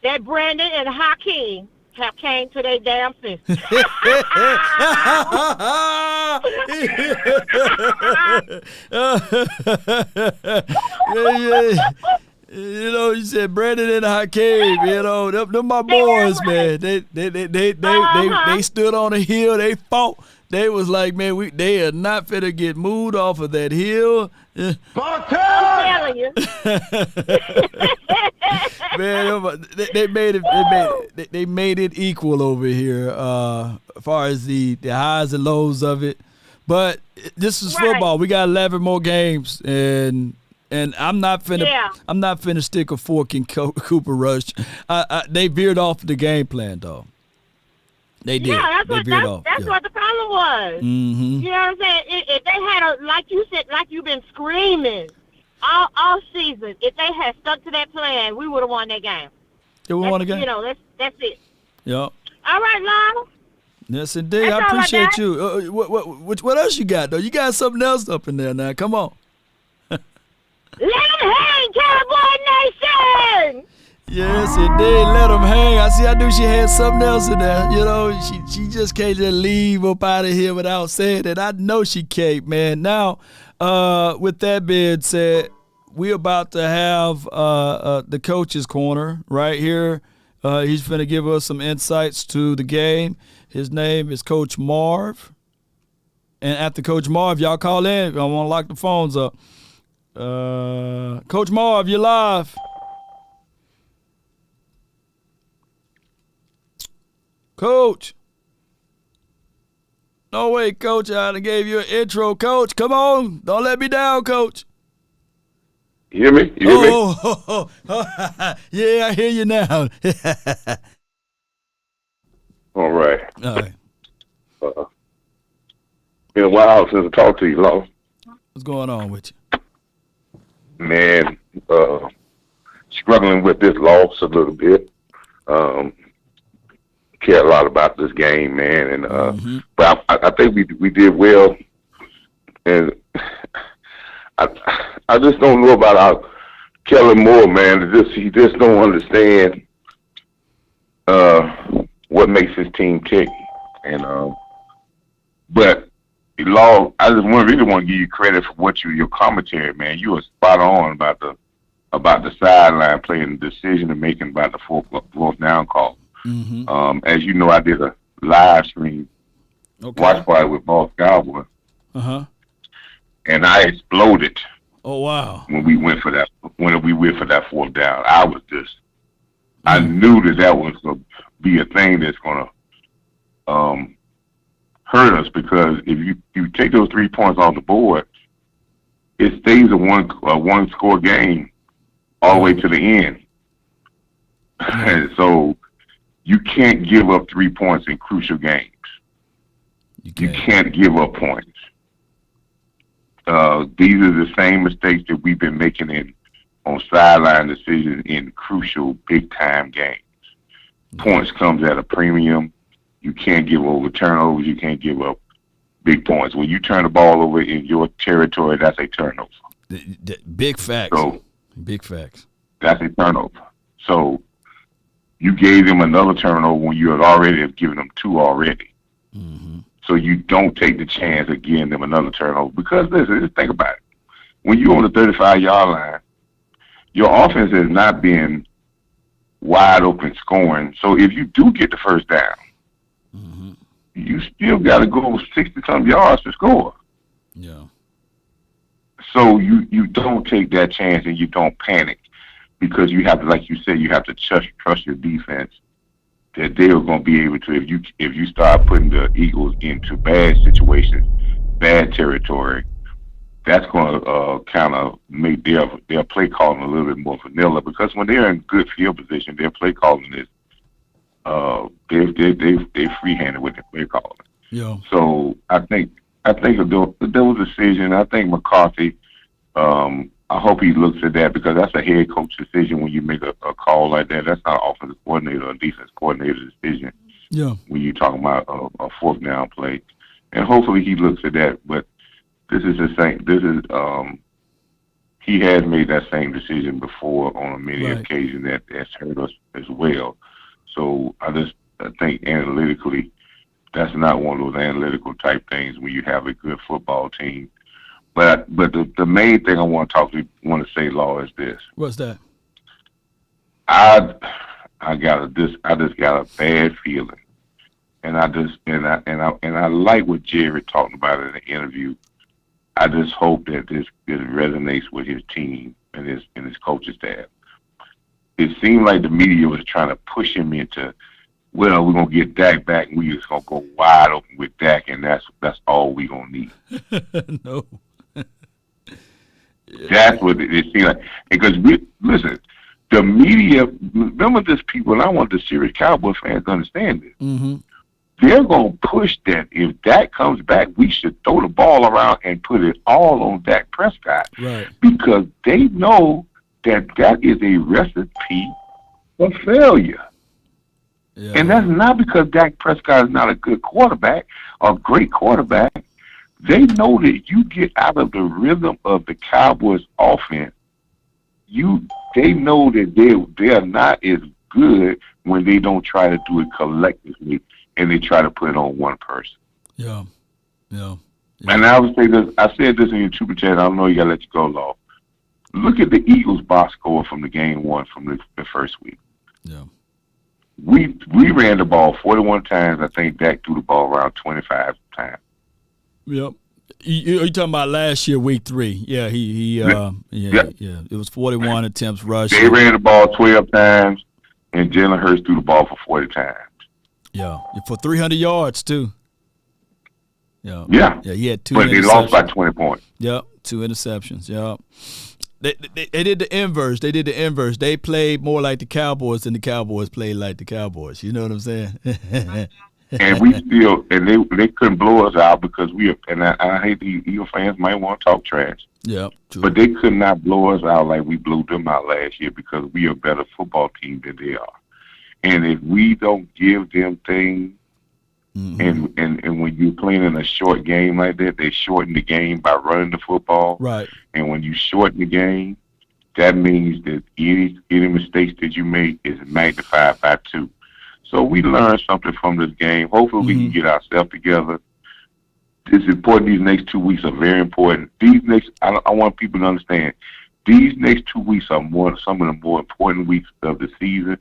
that Brandon and Hakeem have came to their damn senses. Yeah. You know, you said Brandon and Hakeem. You know, them my boys, man. They stood on a hill. They fought. They was like, man, they are not finna get moved off of that hill. I'm telling you. Man, they made it equal over here, as far as the highs and lows of it. But this is football. We got 11 more games, and I'm not finna stick a fork in Cooper Rush. They veered off the game plan, though. They did. Yeah, that's Yeah. what the problem was. Mm-hmm. You know what I'm saying? If they had like you said, like you've been screaming all season, if they had stuck to that plan, we would have won that game. They would have won the game. You know, that's it. Yep. All right, Lana. Yes, indeed. That's I all appreciate got. you. What else you got, though? You got something else up in there now. Come on. Let him hang, Cowboy Nation! Yes, indeed. Let them hang. I knew she had something else in there. You know, she just can't just leave up out of here without saying it. I know she can't, man. Now, with that being said, we're about to have the coach's corner right here. He's going to give us some insights to the game. His name is Coach Marv. And after Coach Marv, y'all call in. I want to lock the phones up. Coach Marv, you're live. Coach. No way, Coach. I done gave you an intro, Coach. Come on. Don't let me down, Coach. You hear me? You hear me? Oh, yeah, I hear you now. All right. All right. Been a while since I talked to you, Law. What's going on with you? Man, struggling with this loss a little bit. Care a lot about this game, man, and but I think we did well, and I just don't know about our Kellen Moore, man. He just don't understand what makes his team tick, and but Law, I just really want to give you credit for your commentary, man. You were spot on about the sideline playing the decision and making about the fourth down call. As you know, I did a live stream watch party with Boss Cowboys. And I exploded. Oh wow! When we went for that fourth down, I knew that was going to be a thing that's going to hurt us, because if you take those 3 points off the board, it stays a one score game all the way to the end. And so you can't give up 3 points in crucial games. You can't give up points. These are the same mistakes that we've been making on sideline decisions in crucial big-time games. Points comes at a premium. You can't give over turnovers. You can't give up big points. When you turn the ball over in your territory, that's a turnover. Big facts. Big facts. That's a turnover. So you gave them another turnover when you had already given them 2 already. So you don't take the chance of giving them another turnover. Because listen, just think about it. When you're on the 35-yard line, your offense has not been wide open scoring. So if you do get the first down, you still got to go 60-some yards to score. Yeah. So you don't take that chance and you don't panic, because you have to, like you said, you have to trust your defense that they are going to be able to. If you start putting the Eagles into bad situations, bad territory, that's going to kind of make their play calling a little bit more vanilla. Because when they're in good field position, their play calling is they free-handed with their play calling. Yeah. So I think there was a decision. I think McCarthy. I hope he looks at that, because that's a head coach decision when you make a call like that. That's not an offensive coordinator or defense coordinator decision. Yeah. When you're talking about a fourth down play, and hopefully he looks at that. But this is the same. He has made that same decision before on many occasions that has hurt us as well. So I think analytically, that's not one of those analytical type things when you have a good football team. But the main thing I want to say, Law, is this. What's that? I just got a bad feeling, and I like what Jared talked about in the interview. I just hope that this resonates with his team and his coaching staff. It seemed like the media was trying to push him into, well, we're gonna get Dak back and we just gonna go wide open with Dak, and that's all we're gonna need. No. That's what it seemed like. Because listen, the media, remember this, people, and I want the serious Cowboys fans to understand this. They're going to push that if Dak comes back, we should throw the ball around and put it all on Dak Prescott. Right. Because they know that is a recipe for failure. Yeah. And that's not because Dak Prescott is not a good quarterback or great quarterback. They know that you get out of the rhythm of the Cowboys offense they know that they are not as good when they don't try to do it collectively and they try to put it on one person. Yeah. And I would say this. I said this in your super chat. I don't know. You gotta let you go, Law. Look at the Eagles' box score from the game one from the first week. Yeah. We ran the ball 41 times. I think Dak threw the ball around 25 times. Yep. You talking about last year, week 3? Yeah, yeah. It was 41 attempts rushing. They ran the ball 12 times, and Jalen Hurts threw the ball for 40 times. Yeah, for 300 yards too. Yeah. He had 2. But they lost by 20 points. Yep, 2 interceptions. Yep. They did the inverse. They played more like the Cowboys than the Cowboys played like the Cowboys. You know what I'm saying? And we still, and they couldn't blow us out because I hate the Eagle fans might want to talk trash. Yeah, but they could not blow us out like we blew them out last year because we are a better football team than they are. And if we don't give them things, and when you're playing in a short game like that, they shorten the game by running the football. Right. And when you shorten the game, that means that any mistakes that you make is magnified by 2. So we learned something from this game. Hopefully we can get ourselves together. It's important. These next 2 weeks are very important. I want people to understand, these next 2 weeks are some of the more important weeks of the season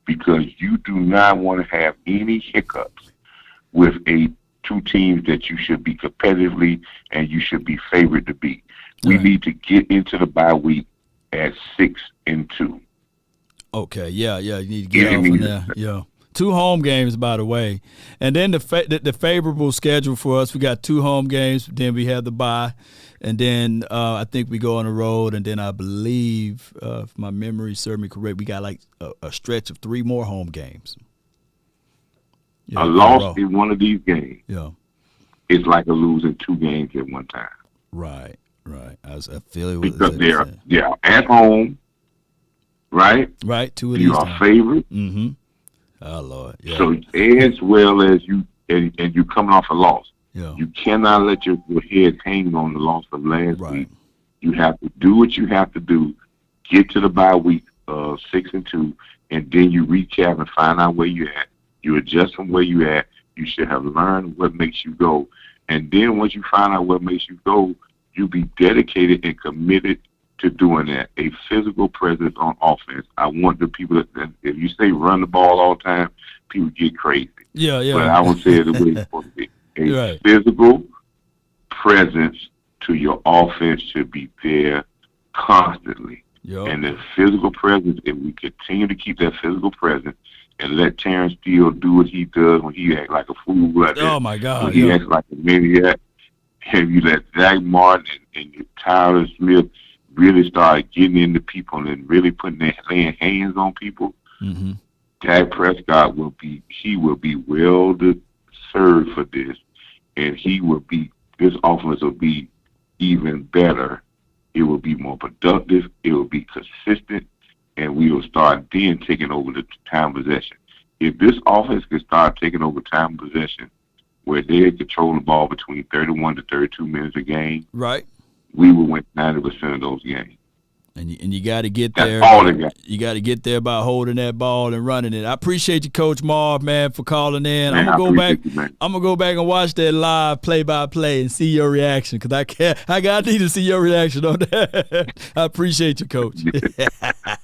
because you do not want to have any hiccups with 2 teams that you should be competitively and you should be favored to beat. We need to get into the bye week at 6-2. Okay, yeah, you need to get off from there. Yeah. 2 home games, by the way, and then the favorable schedule for us. We got 2 home games, then we have the bye, and then I think we go on the road, and then I believe, if my memory serves me correct, we got like a stretch of 3 more home games. A loss in one of these games, it's like a losing 2 games at one time. Right. I feel it because they're at home, right? Right. 2 of these. You are favored. Mm-hmm. Oh Lord. Yeah. So as well as you and you coming off a loss, you cannot let your head hang on the loss of last week. You have to do what you have to do, get to the bye week 6-2, and then you recap and find out where you're at. You adjust from where you're at. You should have learned what makes you go, and then once you find out what makes you go, you be dedicated and committed to doing that. A physical presence on offense. I want the people that if you say run the ball all the time, people get crazy. Yeah. But I would say it the way it's supposed to be. A physical presence to your offense should be there constantly. And the physical presence, if we continue to keep that physical presence and let Terrence Steele do what he does when he acts like a fool like that. Oh my God. When he acts like a maniac, and you let Zach Martin and Tyler Smith really start getting into people and really laying hands on people, Dak Prescott will be well served for this, and this offense will be even better. It will be more productive. It will be consistent, and we will start then taking over the time possession. If this offense can start taking over time possession, where they control the ball between 31 to 32 minutes a game, we will win 90% of those games. And you got to get there. That's all they got. You got to get there by holding that ball and running it. I appreciate you, Coach Marv, man, for calling in. Man, I'm gonna go back and watch that live play-by-play and see your reaction because I need to see your reaction on that. I appreciate you, Coach.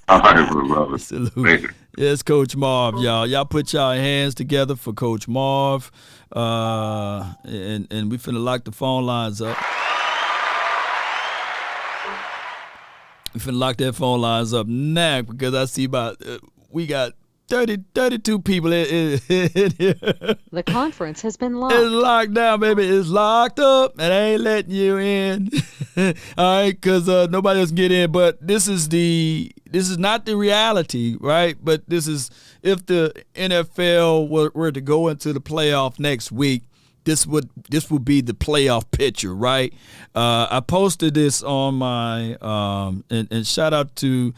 All right, brother. Salute. Yes, Coach Marv, y'all. Y'all put y'all hands together for Coach Marv, and we finna lock the phone lines up. We finna lock that phone lines up now because I see we got 32 people in here. The conference has been locked. It's locked down, baby. It's locked up, and I ain't letting you in. All right, because nobody else can get in. But this is not the reality, right? But this is if the NFL were to go into the playoff next week. This would be the playoff picture, right? I posted this on my and shout out to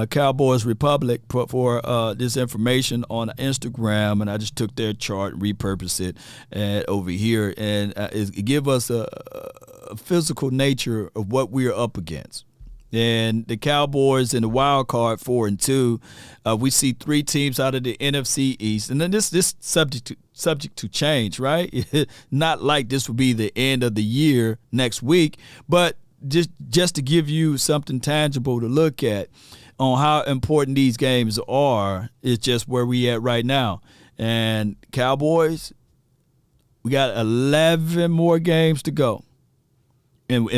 Cowboys Republic for this information on Instagram, and I just took their chart and repurposed it over here, and it give us a physical nature of what we are up against. And the Cowboys in the wild card 4-2. We see 3 teams out of the NFC East, and then this subject to change, right? Not like this will be the end of the year next week, but just to give you something tangible to look at on how important these games are is just where we at right now. And Cowboys, we got 11 more games to go. And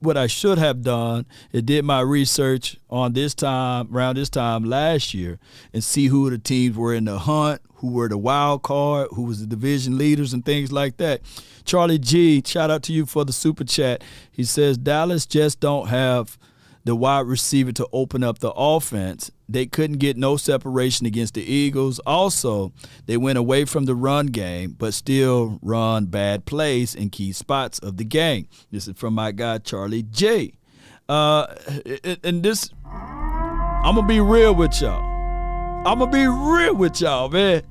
what I should have done is did my research on around this time last year and see who the teams were in the hunt, who were the wild card, who was the division leaders and things like that. Charlie G, shout out to you for the super chat. He says Dallas just don't have the wide receiver to open up the offense. They couldn't get no separation against the Eagles. Also, they went away from the run game, but still run bad plays in key spots of the game. This is from my guy, Charlie J. And this, I'm going to be real with y'all. Man.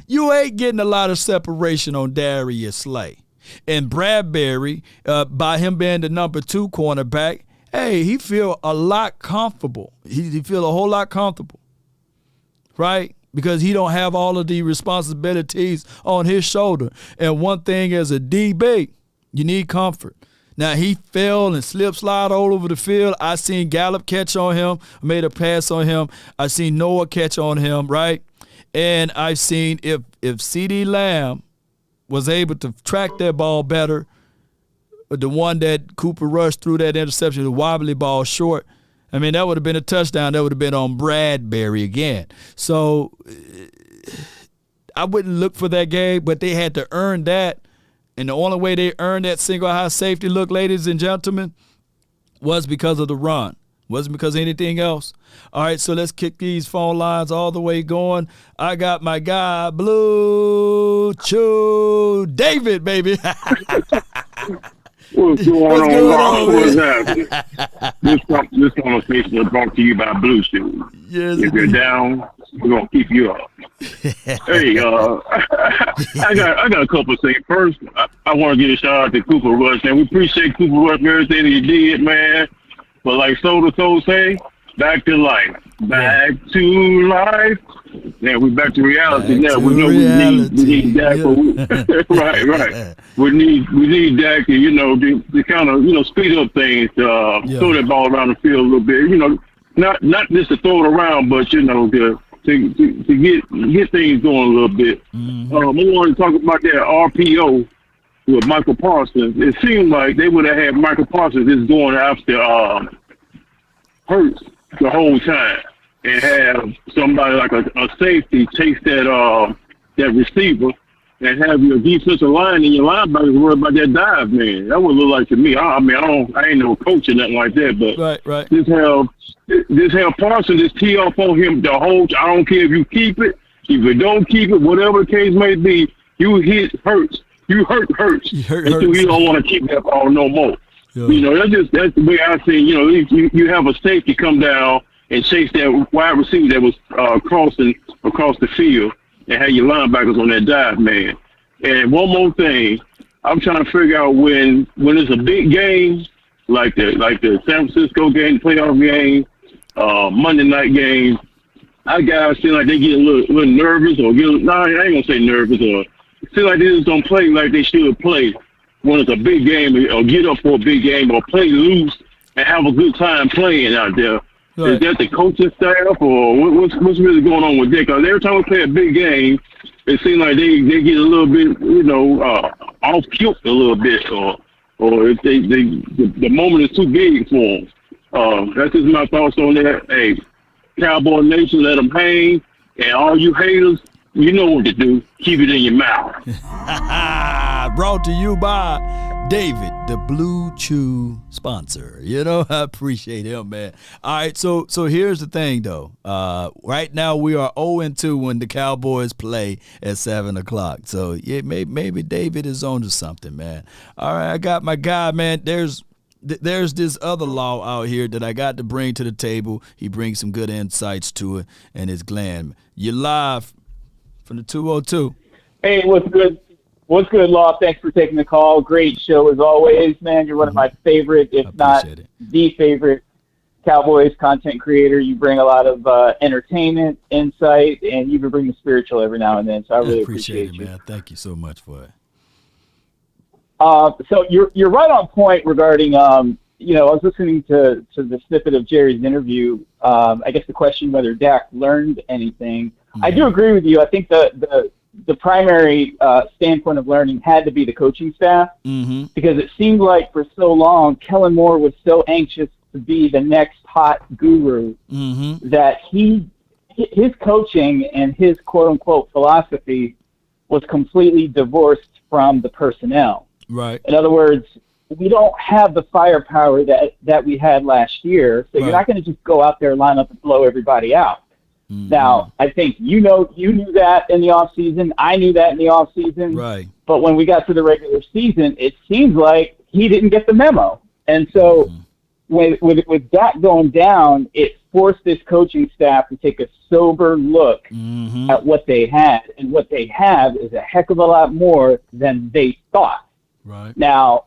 You ain't getting a lot of separation on Darius Slay. And Bradbury, by him being the number 2 cornerback, hey, he feel a lot comfortable. He feel a whole lot comfortable, right? Because he don't have all of the responsibilities on his shoulder. And one thing as a DB, you need comfort. Now, he fell and slide all over the field. I seen Gallup catch on him, made a pass on him. I seen Noah catch on him, right? And I've seen if CeeDee Lamb was able to track that ball better, the one that Cooper Rush threw that interception, the wobbly ball short, I mean, that would have been a touchdown. That would have been on Bradbury again. So I wouldn't look for that game, but they had to earn that. And the only way they earned that single high safety look, ladies and gentlemen, was because of the run. Wasn't because of anything else. All right, so let's kick these phone lines all the way going. I got my guy, Blue Chew David, baby. What's going on? What's happening? This conversation is brought to you by Blue Chew. Yes, if you're down, we're gonna keep you up. Hey, I got a couple of things. First, I want to give a shout out to Cooper Rush, and we appreciate Cooper Rush for everything he did, man. But like Soul say, back to life. Back to life. Yeah, we're back to reality now. We know we need Dak. Yeah. Right. We need Dak to, to kind of, speed up things, throw that ball around the field a little bit. Not just to throw it around, but, to get things going a little bit. Mm-hmm. I wanted to talk about that RPO with Michael Parsons. It seemed like they would have had Michael Parsons just going after Hurts the whole time and have somebody like a safety chase that receiver and have your defensive line and your linebackers worry about that dive, man. That would look like to me. I ain't no coach or nothing like that, but right. Just have Parsons just tee off on him the whole. I don't care if you keep it, if you don't keep it, whatever the case may be. You hit Hurts. You hurt Hurts until you don't want to keep that ball no more. Yeah. That's the way I see. You have a safety come down and chase that wide receiver that was crossing across the field, and have your linebackers on that dive, man. And one more thing, I'm trying to figure out when it's a big game like the San Francisco game, playoff game, Monday night game. I guys feel like they get a little nervous, or I ain't gonna say nervous, or feel like they just don't play like they should play when it's a big game, or get up for a big game, or play loose and have a good time playing out there. Right. Is that the coaching staff, or what's really going on with that? Because every time we play a big game, it seems like they get a little bit, off kilt a little bit, or if the moment is too big for them. That's just my thoughts on that. Hey, Cowboy Nation, let them hang, and all you haters, you know what to do. Keep it in your mouth. Brought to you by David, the Blue Chew sponsor. I appreciate him, man. All right, so here's the thing, though. Right now we are 0-2 when the Cowboys play at 7 o'clock. So yeah, maybe David is on to something, man. All right, I got my guy, man. There's this other law out here that I got to bring to the table. He brings some good insights to it, and it's Glenn. You're live from the 202. Hey, what's good? What's good, Law? Thanks for taking the call. Great show as always, man. You're one of my favorite, if not the favorite Cowboys content creator. You bring a lot of entertainment, insight, and you even bring the spiritual every now and then. So I really appreciate it, you. man. Thank you so much for it. So you're right on point regarding, I was listening to the snippet of Jerry's interview. I guess the question whether Dak learned anything. Mm-hmm. I do agree with you. I think the primary standpoint of learning had to be the coaching staff, mm-hmm. because it seemed like for so long Kellen Moore was so anxious to be the next hot guru, mm-hmm. that his coaching and his quote-unquote philosophy was completely divorced from the personnel. Right. In other words, we don't have the firepower that we had last year, so you're not going to just go out there, line up, and blow everybody out. Mm-hmm. Now, I think you knew that in the offseason. I knew that in the offseason. Right. But when we got to the regular season, it seems like he didn't get the memo. And so mm-hmm. With that going down, it forced this coaching staff to take a sober look mm-hmm. at what they had. And what they have is a heck of a lot more than they thought. Right. Now,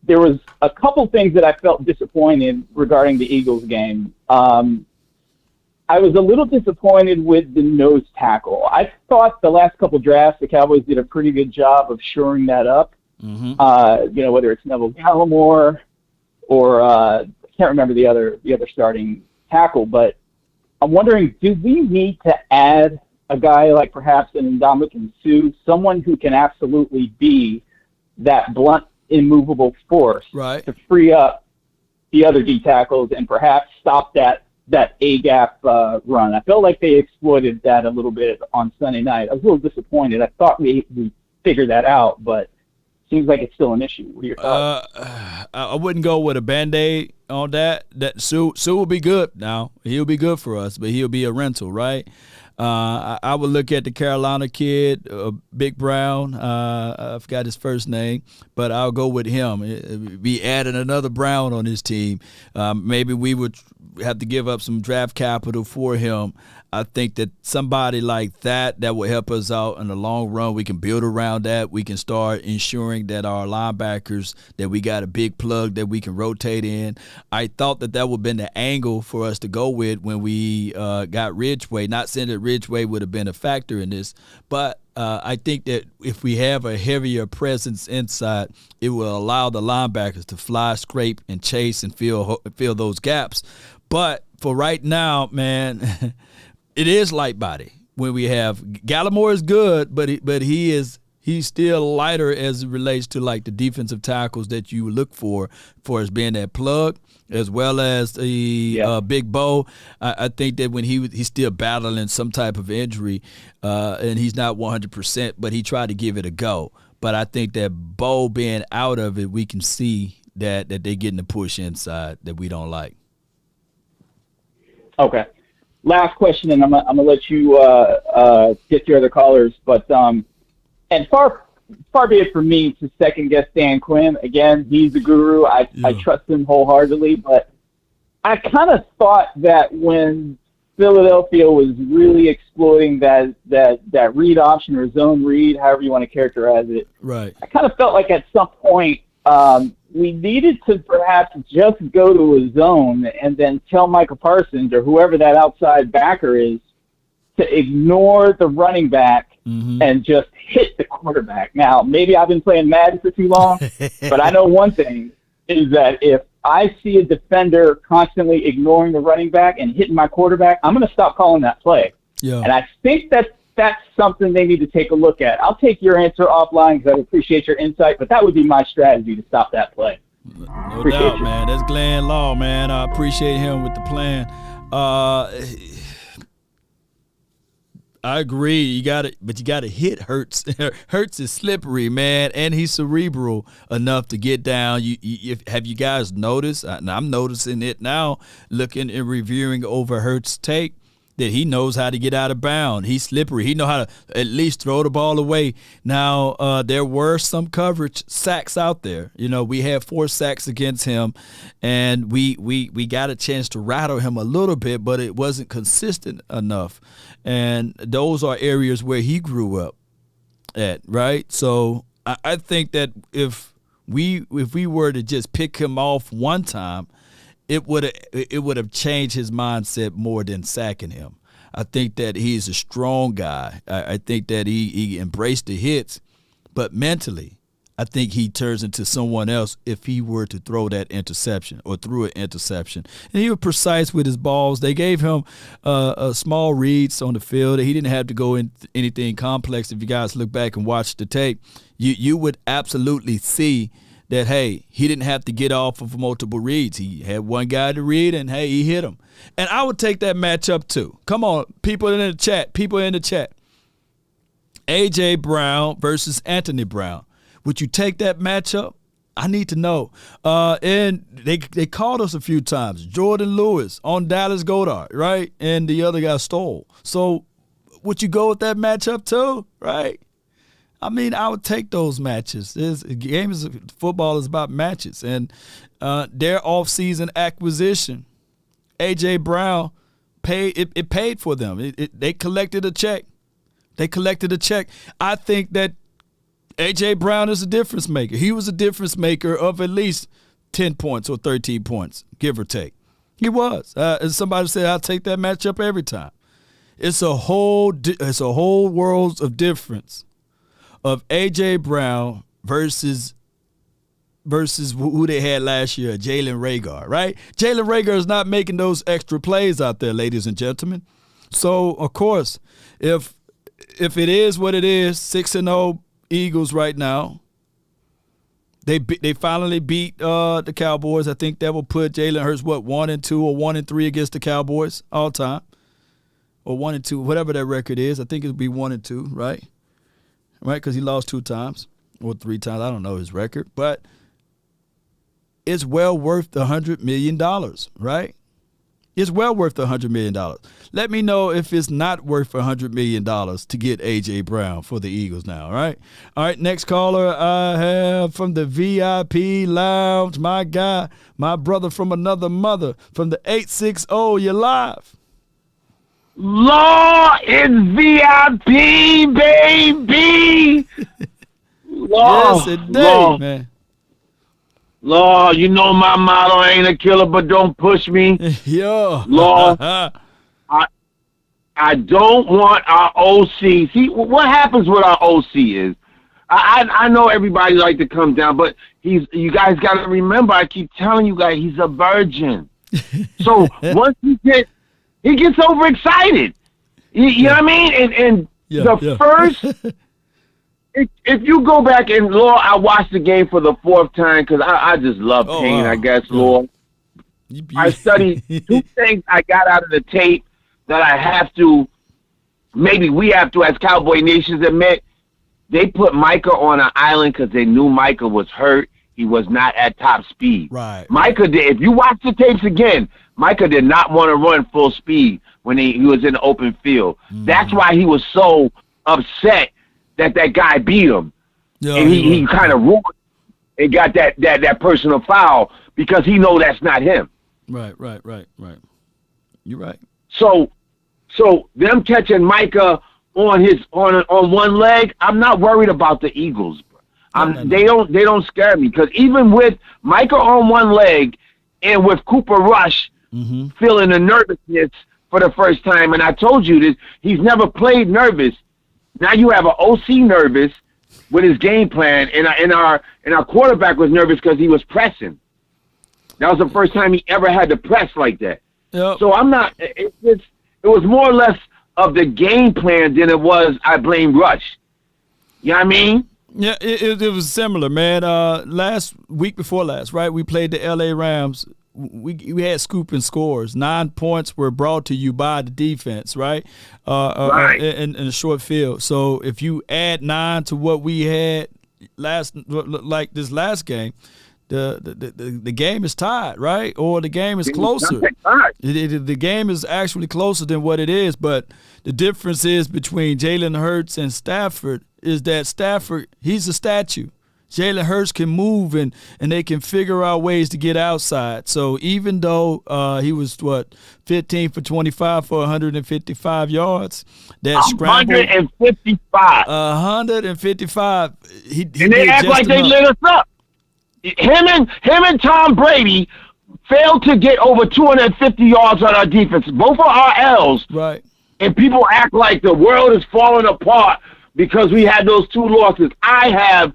there was a couple things that I felt disappointed regarding the Eagles game. I was a little disappointed with the nose tackle. I thought the last couple drafts, the Cowboys did a pretty good job of shoring that up. Mm-hmm. Whether it's Neville Gallimore or I can't remember the other starting tackle, but I'm wondering, do we need to add a guy like perhaps an Ndamukong Suh, someone who can absolutely be that blunt, immovable force, right, to free up the other D tackles and perhaps stop that A-gap run? I felt like they exploited that a little bit on Sunday night. I was a little disappointed. I thought we figured that out, but seems like it's still an issue. What are your thoughts? I wouldn't go with a Band-Aid on that. That Suh will be good now. He'll be good for us, but he'll be a rental, right? I would look at the Carolina kid, Big Brown. I forgot his first name, but I'll go with him. Be adding another Brown on his team. Maybe we would have to give up some draft capital for him. I think that somebody like that will help us out in the long run. We can build around that. We can start ensuring that our linebackers, that we got a big plug that we can rotate in. I thought that would have been the angle for us to go with when we got Ridgeway. Not saying that Ridgeway would have been a factor in this, but I think that if we have a heavier presence inside, it will allow the linebackers to fly, scrape, and chase and fill those gaps. But for right now, man, it is light body when we have Gallimore is good, but he's still lighter as it relates to like the defensive tackles that you look for as being that plug, as well as the Big Bo. I think that when he's still battling some type of injury, and he's not 100%, but he tried to give it a go. But I think that Bo being out of it, we can see that they're getting the push inside that we don't like. Okay. Last question, and I'm gonna let you get your other callers. But and far be it from me to second guess Dan Quinn. Again, he's the guru. I trust him wholeheartedly. But I kind of thought that when Philadelphia was really exploiting that read option or zone read, however you want to characterize it, right, I kind of felt like at some point we needed to perhaps just go to a zone and then tell Michael Parsons or whoever that outside backer is to ignore the running back mm-hmm. and just hit the quarterback. Now, maybe I've been playing Madden for too long, but I know one thing is that if I see a defender constantly ignoring the running back and hitting my quarterback, I'm going to stop calling that play. Yeah. And I think that's something they need to take a look at. I'll take your answer offline because I appreciate your insight, but that would be my strategy to stop that play. No doubt, man. That's Glenn Law, man. I appreciate him with the plan. I agree. You got to hit Hurts. Hurts is slippery, man, and he's cerebral enough to get down. Have you guys noticed? And I'm noticing it now, looking and reviewing over Hurts' tape, that he knows how to get out of bounds. He's slippery. He knows how to at least throw the ball away. Now, there were some coverage sacks out there. We had 4 sacks against him, and we got a chance to rattle him a little bit, but it wasn't consistent enough. And those are areas where he grew up at, right? So I think that if we were to just pick him off one time it would have changed his mindset more than sacking him. I think that he's a strong guy. I think that he embraced the hits, but mentally, I think he turns into someone else if he were to throw that interception or threw an interception. And he was precise with his balls. They gave him small reads on the field. He didn't have to go in anything complex. If you guys look back and watch the tape, you would absolutely see that, hey, he didn't have to get off of multiple reads. He had one guy to read, and, hey, he hit him. And I would take that matchup too. Come on, people in the chat. A.J. Brown versus Anthony Brown. Would you take that matchup? I need to know. And they called us a few times. Jordan Lewis on Dallas Goddard, right? And the other guy stole. So would you go with that matchup too, right? I mean, I would take those matches. Football is about matches. And their offseason acquisition, A.J. Brown, paid for them. They collected a check. I think that A.J. Brown is a difference maker. He was a difference maker of at least 10 points or 13 points, give or take. He was. As somebody said, I'll take that matchup every time. It's a whole world of difference of A.J. Brown versus who they had last year, Jalen Reagor, right? Jalen Reagor is not making those extra plays out there, ladies and gentlemen. So, of course, if it is what it is, 6-0 Eagles right now, they finally beat the Cowboys. I think that will put Jalen Hurts, 1-2 or 1-3 against the Cowboys all time, or 1-2, whatever that record is. I think it'll be 1-2, right? Right, because he lost 2 times or 3 times. I don't know his record, but it's well worth $100 million, right? It's well worth $100 million. Let me know if it's not worth $100 million to get A.J. Brown for the Eagles now, all right? All right, next caller I have from the VIP Lounge, my guy, my brother from another mother, from the 860, you're live. Law is VIP, baby. Law, yes, indeed, man. Law, you know my motto ain't a killer, but don't push me. Yo. Law, I don't want our OC. See, what happens with our OC is, I know everybody like to come down, but you guys got to remember, I keep telling you guys, he's a virgin. So once he gets overexcited. You know what I mean? And first, if you go back and, Lord, I watched the game for the 4th time because I just love pain, I guess, Lord. I studied 2 things I got out of the tape that I have to, maybe we have to as Cowboy Nations admit. They put Micah on an island because they knew Micah was hurt. He was not at top speed. Right. Micah did. If you watch the tapes again, Micah did not want to run full speed when he was in the open field. That's why he was so upset that guy beat him. And he kind of ruined and got that personal foul because he know that's not him. Right. You're right. So them catching Micah on one leg, I'm not worried about the Eagles. They don't scare me because even with Micah on one leg and with Cooper Rush feeling the nervousness for the first time, and I told you this, he's never played nervous. Now you have an OC nervous with his game plan, and our quarterback was nervous because he was pressing. That was the first time he ever had to press like that. Yep. So I'm not. It was more or less of the game plan than it was I blame Rush. You know what I mean? Yeah, it was similar, man. Week before last, right? We played the L.A. Rams. We had scooping scores. 9 points were brought to you by the defense, right? Right. In a short field. So if you add 9 to what we had this last game, the game is tied, right? Or the game is closer. The game is actually closer than what it is. But the difference is between Jalen Hurts and Stafford is that Stafford, he's a statue. Jalen Hurts can move and they can figure out ways to get outside. So even though he was 15 for 25 for 155 yards, that scramble 155. 155. And they act like they lit us up. Him and Tom Brady failed to get over 250 yards on our defense. Both of our L's. Right. And people act like the world is falling apart because we had those 2 losses. I have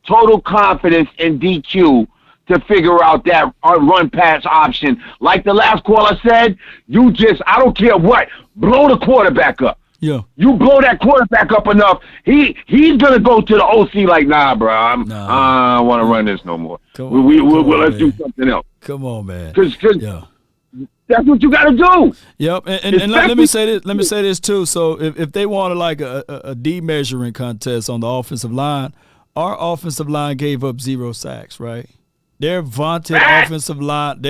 total confidence in DQ to figure out that run pass option. Like the last caller said, I don't care what, blow the quarterback up. Yeah. You blow that quarterback up enough, he's gonna go to the OC like, nah, bro, I don't want to run this no more. Let's do something else. Come on, man. Because that's what you got to do. Yep, and let me say this. Let me say this too. So if they wanted like a de-measuring contest on the offensive line, our offensive line gave up 0 sacks, right? Their vaunted offensive line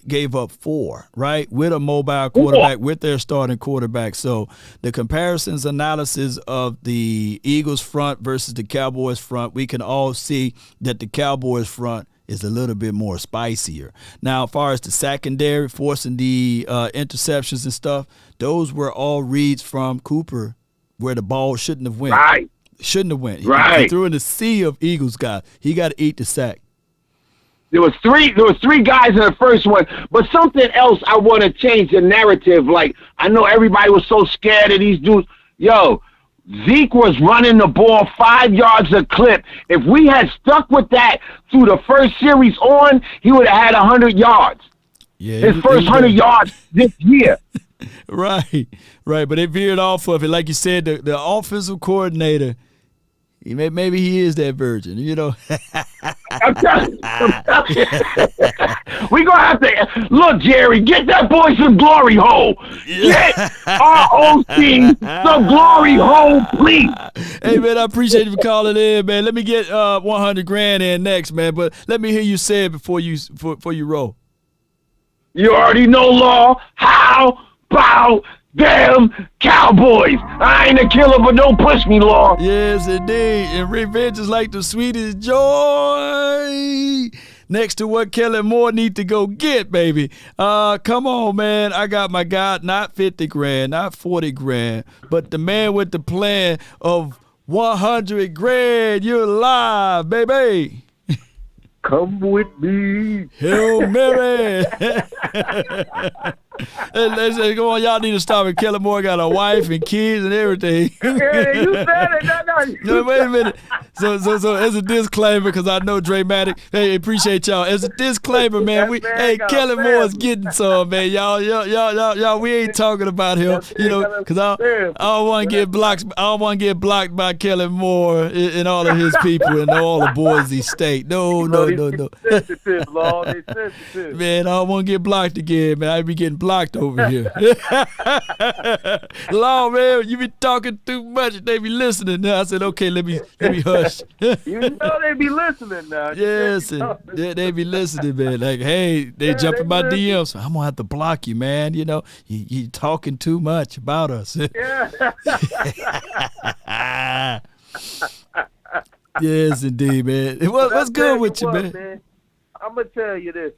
gave up 4, right? With a mobile quarterback, with their starting quarterback. So the comparisons analysis of the Eagles front versus the Cowboys front, we can all see that the Cowboys front is a little bit more spicier. Now, as far as the secondary, forcing the interceptions and stuff, those were all reads from Cooper where the ball shouldn't have went. Right. Shouldn't have went. Right. He threw in the sea of Eagles guys. He got to eat the sack. There was three guys in the first one, but something else I want to change the narrative. Like, I know everybody was so scared of these dudes. Yo, Zeke was running the ball 5 yards a clip. If we had stuck with that through the first series on, he would have had 100 yards. Yeah, his first 100 yards this year. Right. But they veered off of it. Like you said, the offensive coordinator, maybe he is that virgin, you know. I'm telling you. We're going to have to, look, Jerry, get that boy some glory hole. Get our OC some glory hole, please. Hey, man, I appreciate you for calling in, man. Let me get $100,000 in next, man. But let me hear you say it before you roll. You already know, Law. How about them Cowboys? I ain't a killer, but don't push me, Law. Yes, indeed. And revenge is like the sweetest joy next to what Kellen Moore need to go get, baby. Come on, man. I got my guy, not $50,000, not $40,000, but the man with the plan of $100,000. You're live, baby. Come with me. Hail Mary. Let's go on. Y'all need to stop it. Kellen Moore got a wife and kids and everything. Yeah, you said it. No, wait a minute. So as a disclaimer, because I know Dramatic. Hey, appreciate y'all. As a disclaimer, man, Kellen Moore's getting some, man. Y'all, we ain't talking about him, you know, because I don't want to get blocked. I don't want to get blocked by Kellen Moore and all of his people and all the Boise State. No. Sensitive, Lord. They sensitive. Man, I don't want to get blocked again, man. I be getting blocked over here. Lord, man, you be talking too much. They be listening now. I said, okay, let me hush. You know they be listening now. Yes, and they be listening, man. Like, hey, they jump in my DMs. I'm gonna have to block you, man. You know, you talking too much about us. Yeah. Yes, indeed, man. What's good with you, man? I'm gonna tell you this.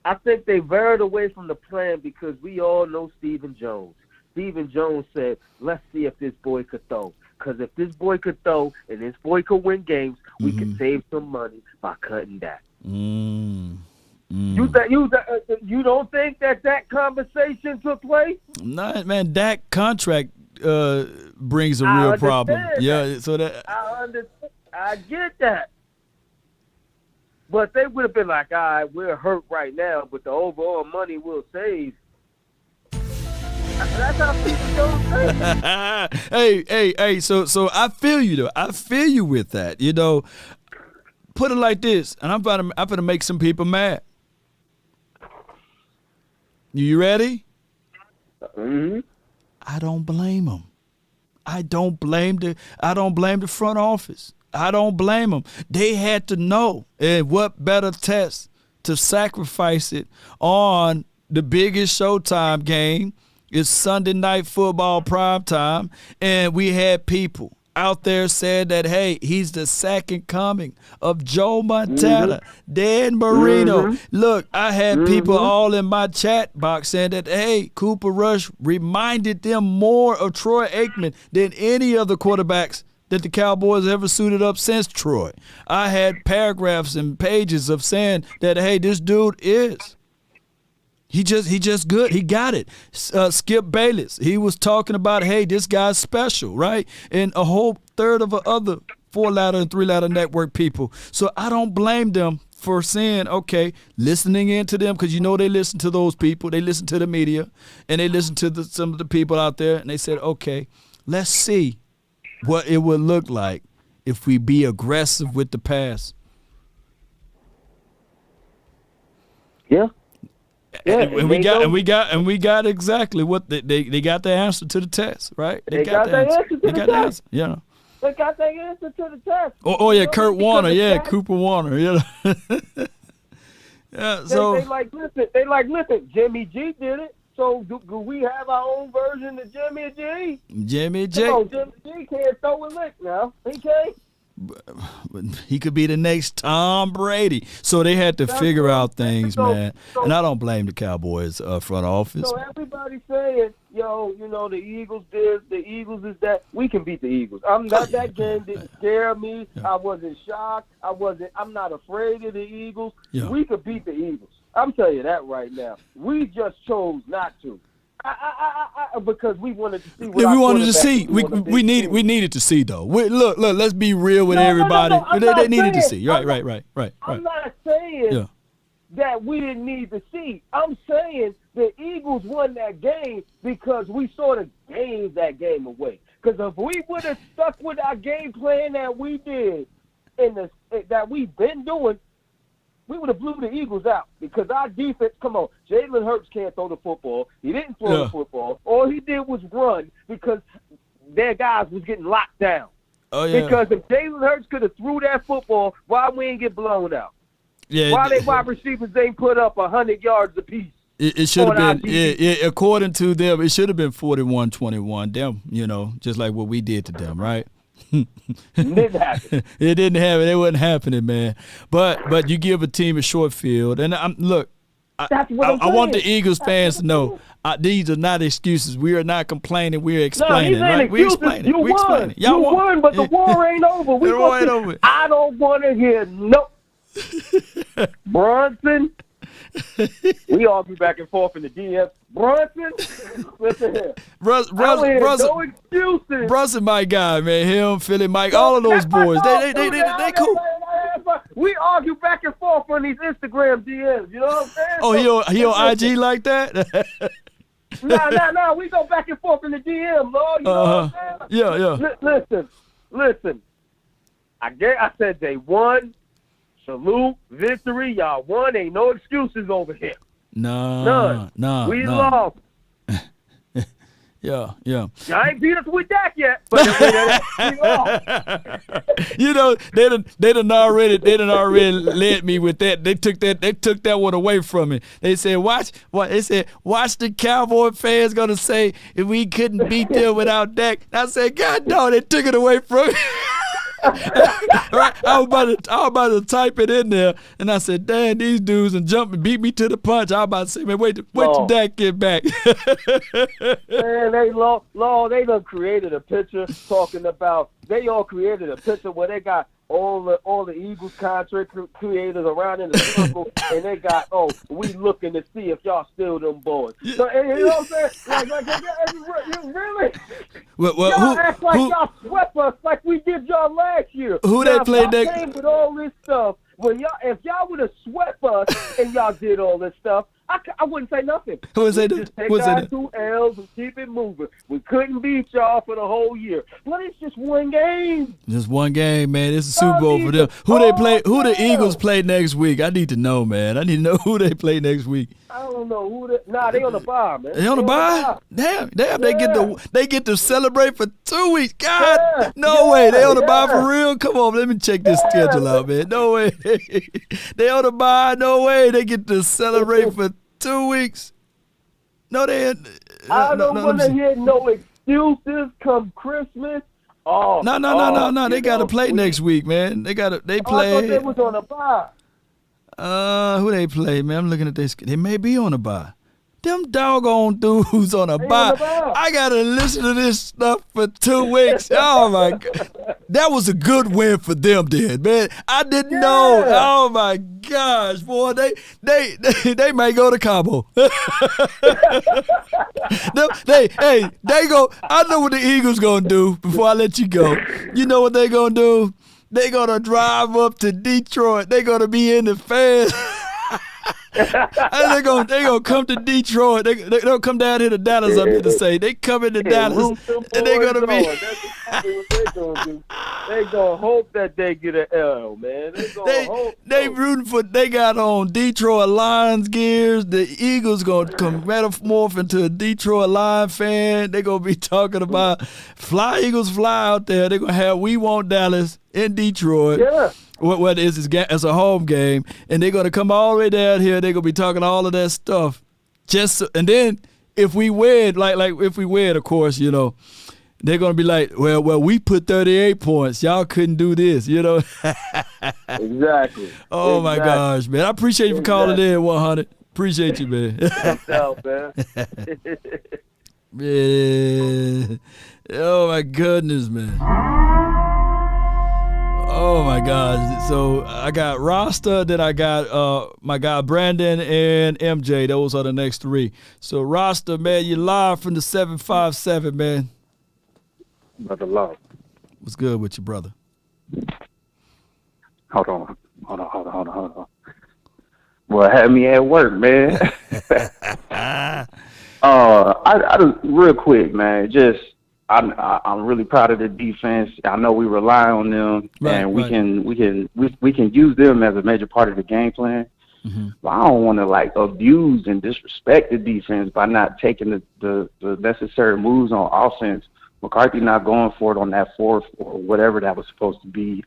I think they veered away from the plan because we all know Stephen Jones. Stephen Jones said, let's see if this boy could throw. Because if this boy could throw and this boy could win games, we could save some money by cutting that. You don't think that conversation took place? No, man. Dak contract brings a real problem. Yeah, so that I understand. I get that. But they would have been like, all right, we're hurt right now, but the overall money we'll save. That's how people don't think. Hey, so I feel you, though. I feel you with that. You know, put it like this, and I'm gonna make some people mad. You ready? Mm-hmm. I don't blame them. I don't blame the front office. I don't blame them. They had to know, and what better test to sacrifice it on the biggest Showtime game. It's Sunday Night Football prime time, and we had people out there saying that, hey, he's the second coming of Joe Montana, Dan Marino. Look, I had people all in my chat box saying that, hey, Cooper Rush reminded them more of Troy Aikman than any of the quarterbacks that the Cowboys ever suited up since Troy. I had paragraphs and pages of saying that, hey, this dude is. He just good. He got it. Skip Bayless, he was talking about, hey, this guy's special, right? And a whole third of other 4-ladder and 3-ladder network people. So I don't blame them for saying, okay, listening into them, because they listen to those people. They listen to the media, and they listen to some of the people out there, and they said, okay, let's see what it would look like if we be aggressive with the pass. Yeah. Yeah, and we got exactly what they got the answer to the test, right? They got the answer to the test. Yeah. They got the answer to the test. Oh yeah, Kurt Warner, Cooper Warner, yeah. Yeah. So they listen. Jimmy G did it. So do we have our own version of Jimmy G? Jimmy G. Come on, Jimmy G can't throw a lick now. He can't. He could be the next Tom Brady. So they had to figure out things, man. And I don't blame the Cowboys front office. So everybody's saying, the Eagles this, the Eagles is that. We can beat the Eagles. That game didn't scare me. Yeah. I wasn't shocked. I'm not afraid of the Eagles. Yeah. We could beat the Eagles. I'm telling you that right now. We just chose not to. Because we wanted to see. We wanted to see. We needed to see though. Look. Let's be real with everybody. They needed to see. Right. I'm not saying that we didn't need to see. I'm saying the Eagles won that game because we sort of gave that game away. Because if we would have stuck with our game plan that we did that we've been doing, we would have blew the Eagles out because our defense, come on, Jalen Hurts can't throw the football. He didn't throw the football. All he did was run because their guys was getting locked down. Oh, yeah. Because if Jalen Hurts could have threw that football, why we ain't get blown out? Yeah, why they wide receivers ain't put up 100 yards apiece? It should have been, according to them, it should have been 41-21. Them, just like what we did to them, right? It didn't happen. It didn't happen. It wasn't happening, man. But you give a team a short field, and I want the Eagles fans to know these are not excuses. We are not complaining. We are explaining. Right? We explaining. You won. You won, but the war ain't over. The war ain't over. I don't want to hear no Brunson. We argue back and forth in the DM. Brunson, listen here. No excuses. Brunson, my guy, man. Him, Philly, Mike, all of those boys. They cool. We argue back and forth on these Instagram DMs. You know what I'm saying? Oh, he on IG like that? No. We go back and forth in the DM, Lord. You know what I'm saying? Yeah. Listen. I said they won. Salute, victory, y'all won. Ain't no excuses over here. None. We lost. Yeah. Y'all ain't beat us with that yet, but we lost. They done already led me with that. They took that one away from me. They said, watch the Cowboy fans gonna say if we couldn't beat them without Dak. I said, God no, they took it away from me. Right, I was about to type it in there, and I said, "Damn, these dudes and beat me to the punch." I was about to say, "Man, wait till Dak get back." Man, they done created a picture talking about. They all created a picture where they got all the Eagles contract creators around in the circle, and they got, we looking to see if y'all still them boys. So, you know what I'm saying? Like really? Y'all act like y'all swept us like we did y'all last year. Who they played next? Came with all this stuff. If y'all would have swept us and y'all did all this stuff, I wouldn't say nothing. Just take our 2 L's and keep it moving. We couldn't beat y'all for the whole year. But it's just one game. Just one game, man. It's a Super Bowl for them. Who the Eagles play next week? I need to know, man. I need to know who they play next week. I don't know who they on the bye, man. They on the bye? Damn. They get to celebrate for 2 weeks. God, no way. They on the bye for real? Come on, let me check this schedule out, man. No way. They on the bye? No way. They get to celebrate for 2 weeks. No, they. I don't want to hear no excuses come Christmas. Oh, no. They got to play next week, man. They play. I thought they was on a bye. Who they play, man? I'm looking at this. They may be on a bye. Them doggone dudes on a bye. I got to listen to this stuff for 2 weeks. Oh, my God. That was a good win for them then, man. I didn't know. Oh, my gosh, boy. They may go to Cabo. They go. I know what the Eagles going to do before I let you go. You know what they going to do? They going to drive up to Detroit. They going to be in the fans. They're gonna come to Detroit. They don't come down here to Dallas. I'm here to say they come into Dallas, and they're gonna be. That's exactly what they're gonna do. They gonna hope that they get an L, man. They rooting for. They got on Detroit Lions gears. The Eagles gonna come metamorph into a Detroit Lion fan. They gonna be talking about fly Eagles fly out there. They're gonna have We Want Dallas in Detroit. Yeah. Whether it's a home game, and they're gonna come all the way down here. They're gonna be talking all of that stuff. And then if we win, like if we win, of course, you know, they're gonna be like, well, we put 38 points. Y'all couldn't do this, you know. Exactly. Oh my gosh, man! I appreciate you for calling in, 100. Appreciate you, man. Man. Oh my goodness, man. Oh my gosh. So I got Rasta, then I got my guy Brandon and MJ. Those are the next 3. So Rasta, man, you live from the 757, man. Brother Love. What's good with you, brother? Hold on. Well, had me at work, man. I just real quick, man. I'm really proud of the defense. I know we rely on them, and we can use them as a major part of the game plan. Mm-hmm. But I don't want to abuse and disrespect the defense by not taking the necessary moves on offense. McCarthy not going for it on that 4th or whatever that was supposed to be.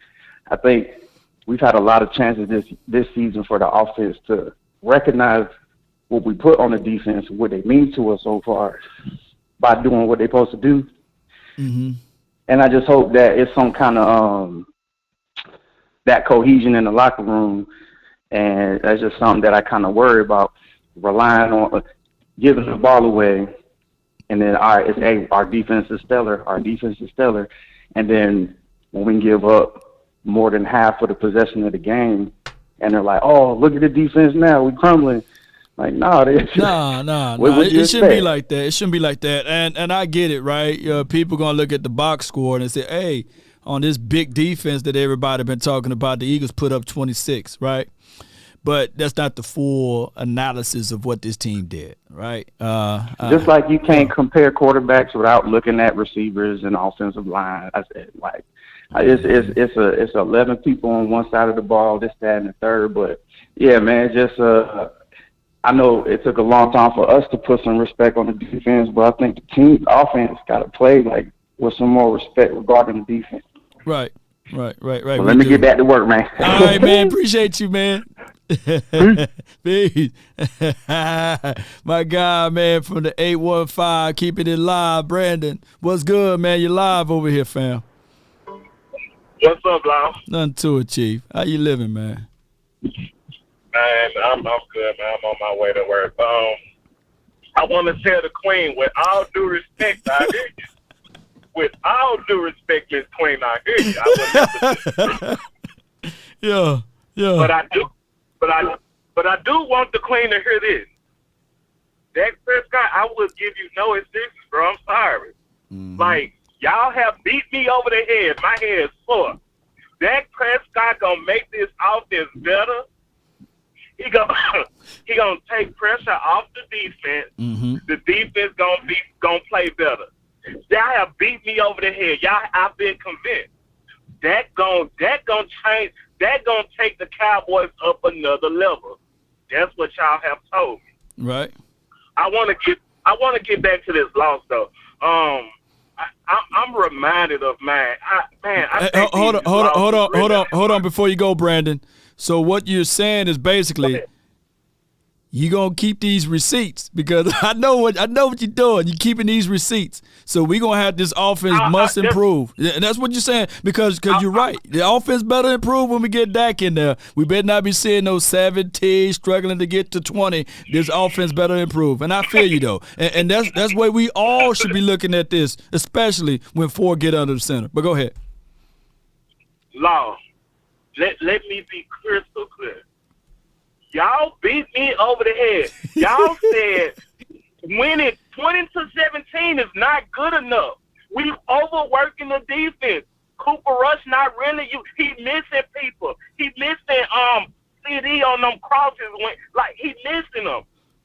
I think we've had a lot of chances this season for the offense to recognize what we put on the defense, what they mean to us so far by doing what they're supposed to do. Mm-hmm. And I just hope that it's some kind of that cohesion in the locker room, and that's just something that I kind of worry about, relying on giving the ball away, and then our defense is stellar. Our defense is stellar, and then when we give up more than half of the possession of the game, and they're like, "Oh, look at the defense now, we're crumbling." Like, no. It shouldn't be like that. It shouldn't be like that. And I get it, right? People going to look at the box score and say, hey, on this big defense that everybody been talking about, the Eagles put up 26, right? But that's not the full analysis of what this team did, right? Just like you can't compare quarterbacks without looking at receivers and offensive line. I said, it's 11 people on one side of the ball, this, that, and the third. But, yeah, man, I know it took a long time for us to put some respect on the defense, but I think the team offense got to play with some more respect regarding the defense. Right. Well, let me get back to work, man. All right, man. Appreciate you, man. Peace. My guy, man, from the 815, keeping it live, Brandon. What's good, man? You live over here, fam. What's up, Lau? Nothing to it, Chief. How you living, man? Man, I'm good, man. I'm on my way to work. I want to tell the Queen, with all due respect, I hear you. With all due respect, Miss Queen, I hear you. I would never Yeah. But I do want the Queen to hear this. Dak Prescott, I will give you no excuses, bro. I'm sorry. Mm-hmm. Y'all have beat me over the head. My head is sore. Dak Prescott gonna make this offense better. He gonna take pressure off the defense. Mm-hmm. The defense gonna play better. Y'all have beat me over the head. I've been convinced. That gonna change. That gonna take the Cowboys up another level. That's what y'all have told me. Right. I want to get back to this loss though. I'm reminded of Hold on before you go, Brandon. So what you're saying is basically you gonna keep these receipts because I know what you're doing. You're keeping these receipts. So we gonna have this offense must improve. And that's what you're saying because you're right. The offense better improve when we get Dak in there. We better not be seeing those 17 struggling to get to 20. This offense better improve. And I feel you though. And that's why we all should be looking at this, especially when 4 get under the center. But go ahead. Law, let me be crystal clear. Y'all beat me over the head. Y'all said winning 20-17 is not good enough. We overworking the defense. Cooper Rush not really you. He missing people. He missing CD on them crosses he missing them.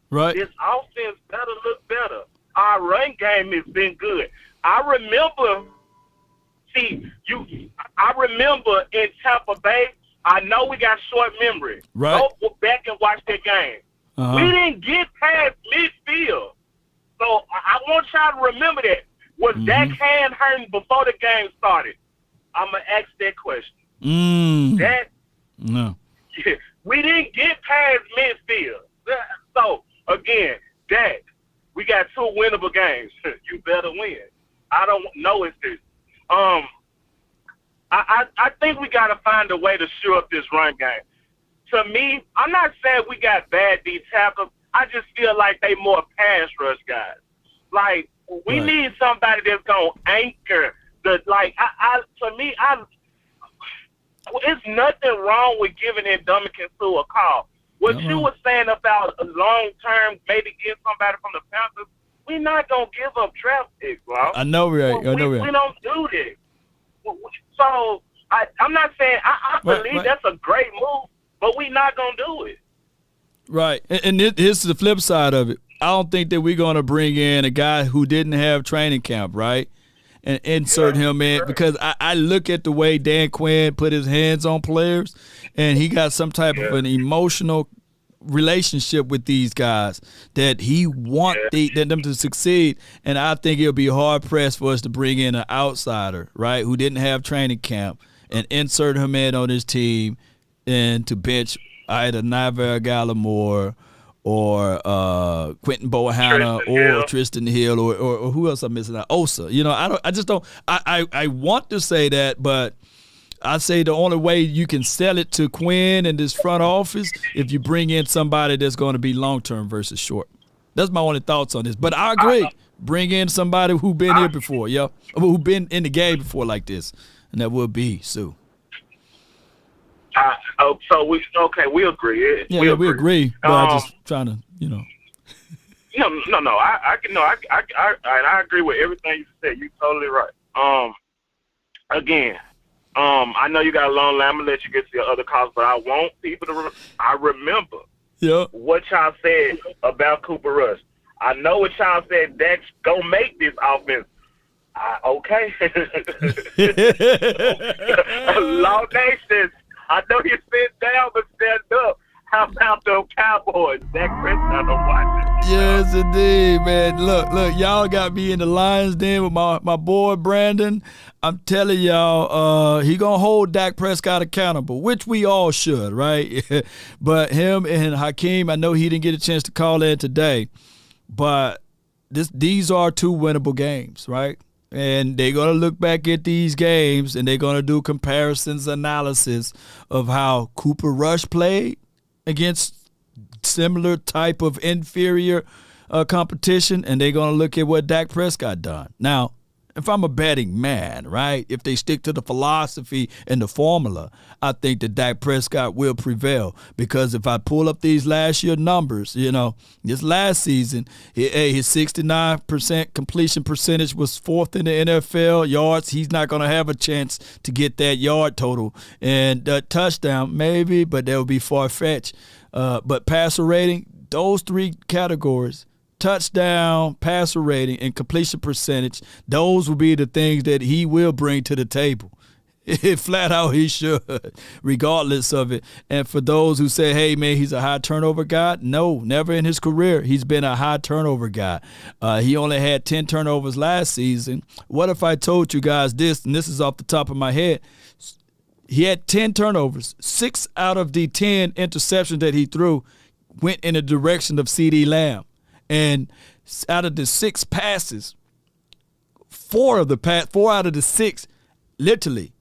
Right. This offense better look better. Our run game has been good. I remember in Tampa Bay. I know we got short memory. Right. Go back and watch that game. Uh-huh. We didn't get past midfield. So I want y'all to remember that. Was Dak hand hurting before the game started? I'm going to ask that question. No. Yeah, we didn't get past midfield. So, again, Dak, we got 2 winnable games. You better win. I don't know it's this. I think we got to find a way to shore up this run game. To me, I'm not saying we got bad D tackles. I just feel like they more pass rush guys. Like, we need somebody that's going to anchor the, it's nothing wrong with giving Ndamukong Suh a call. What you were saying about a long-term, maybe get somebody from the Panthers, we're not going to give up draft picks, bro. I know, right? We don't do this. So I'm not saying I believe that's a great move, but we're not gonna do it. Right, and here's the flip side of it. I don't think that we're gonna bring in a guy who didn't have training camp, right, and insert him in because I look at the way Dan Quinn put his hands on players, and he got some type of an emotional relationship with these guys that he want them to succeed, and I think it'll be hard pressed for us to bring in an outsider, right, who didn't have training camp and insert him in on his team and to bench either Navarre Gallimore or Quentin Bohanna or Tristan Hill or who else I'm missing out? Osa. You know, I want to say that, but I say the only way you can sell it to Quinn and this front office if you bring in somebody that's going to be long-term versus short. That's my only thoughts on this. But I agree. Bring in somebody who been here before, who been in the game before like this, and that would be Sue. So we agree. Yeah, we agree. But I'm just trying to, No. I agree with everything you said. You're totally right. Again. I know you got a long line. I'm going to let you get to your other calls, but I want people to I remember what y'all said about Cooper Rush. I know what y'all said. Dak's going to make this offense. Okay. Law Nation, I know you sit down, but stand up. How about those Cowboys? Dak Prescott don't watch it. Yes, indeed, man. Look, y'all got me in the Lions Den with my boy Brandon. I'm telling y'all, he going to hold Dak Prescott accountable, which we all should, right? But him and Hakeem, I know he didn't get a chance to call in today, but these are 2 winnable games, right? And they're going to look back at these games, and they're going to do comparisons, analysis of how Cooper Rush played against similar type of inferior competition, and they're going to look at what Dak Prescott done. Now, if I'm a betting man, right, if they stick to the philosophy and the formula, I think that Dak Prescott will prevail because if I pull up these last year numbers, this last season, his 69% completion percentage was 4th in the NFL. Yards, he's not going to have a chance to get that yard total. And touchdown, maybe, but that would be far-fetched. But passer rating, those 3 categories, touchdown, passer rating, and completion percentage, those will be the things that he will bring to the table. Flat out he should, regardless of it. And for those who say, hey, man, he's a high turnover guy, no, never in his career he's been a high turnover guy. He only had 10 turnovers last season. What if I told you guys this, and this is off the top of my head, he had 10 turnovers. 6 out of the 10 interceptions that he threw went in the direction of CeeDee Lamb. And out of the 6 passes, 4 out of the 6 literally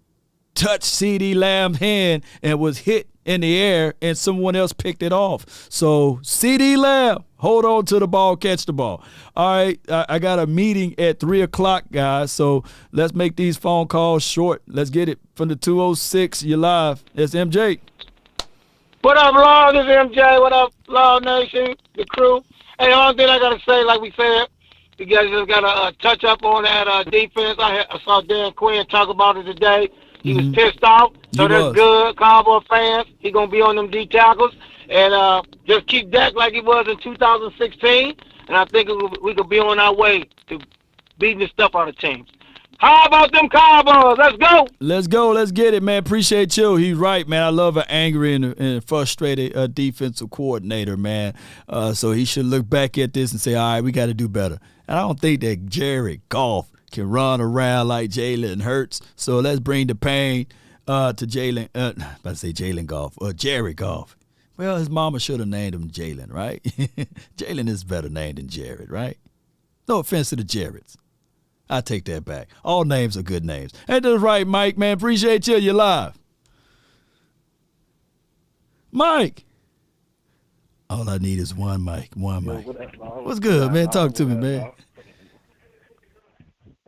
touched CeeDee Lamb's hand and was hit in the air, and someone else picked it off. So CeeDee Lamb, hold on to the ball, catch the ball. All right, I got a meeting at 3 o'clock, guys, so let's make these phone calls short. Let's get it from the 206. You're live. It's MJ. What up, Law? This is MJ. What up, Law Nation, the crew? Hey, the only thing I got to say, like we said, you guys just got to touch up on that defense. I saw Dan Quinn talk about it today. He was pissed off, so that's good. Cowboy fans, he going to be on them D tackles. And just keep Dak like he was in 2016, and I think we could be on our way to beating the stuff out of teams. How about them Cowboys? Let's go. Let's go. Let's get it, man. Appreciate you. He's right, man. I love an angry and frustrated defensive coordinator, man. So he should look back at this and say, all right, we got to do better. And I don't think that Jared Goff can run around like Jalen Hurts. So let's bring the pain to Jalen. About to say Jalen Goff or Jared Goff. Well, his mama should have named him Jalen, right? Jalen is a better name than Jared, right? No offense to the Jareds. I take that back. All names are good names. Hey, that's right, Mike, man. Appreciate you. You're live. Mike. All I need is one mic. One mic. What's good, man? Talk to me, man.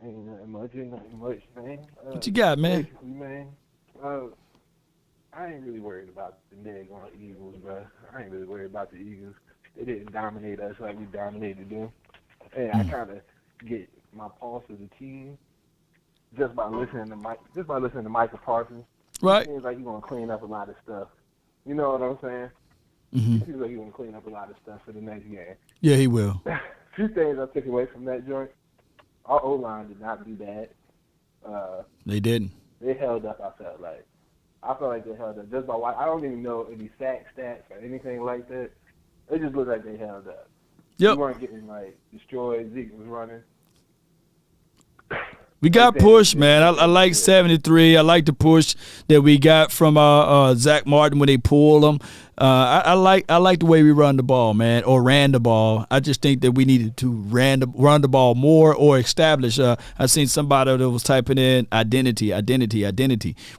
Ain't nothing much, man. What you got, man? Man, I ain't really worried about the daggone Eagles, bro. I ain't really worried about the Eagles. They didn't dominate us like we dominated them. And I kind of get my pulse of the team just by listening to Michael Parsons. Right. It seems like he's gonna clean up a lot of stuff. You know what I'm saying? It seems like he's gonna clean up a lot of stuff for the next game. Yeah, he will. A few things I took away from that joint. Our O-line did not do bad. They didn't. They held up, I felt like they held up. Just by I don't even know any sack stats or anything like that. It just looked like they held up. Yep. We weren't getting, destroyed. Zeke was running. We got pushed, man. I like 73. I like the push that we got from Zach Martin when they pulled him. I like the way we run the ball, man, or ran the ball. I just think that we needed to run the ball more or establish. I seen somebody that was typing in identity.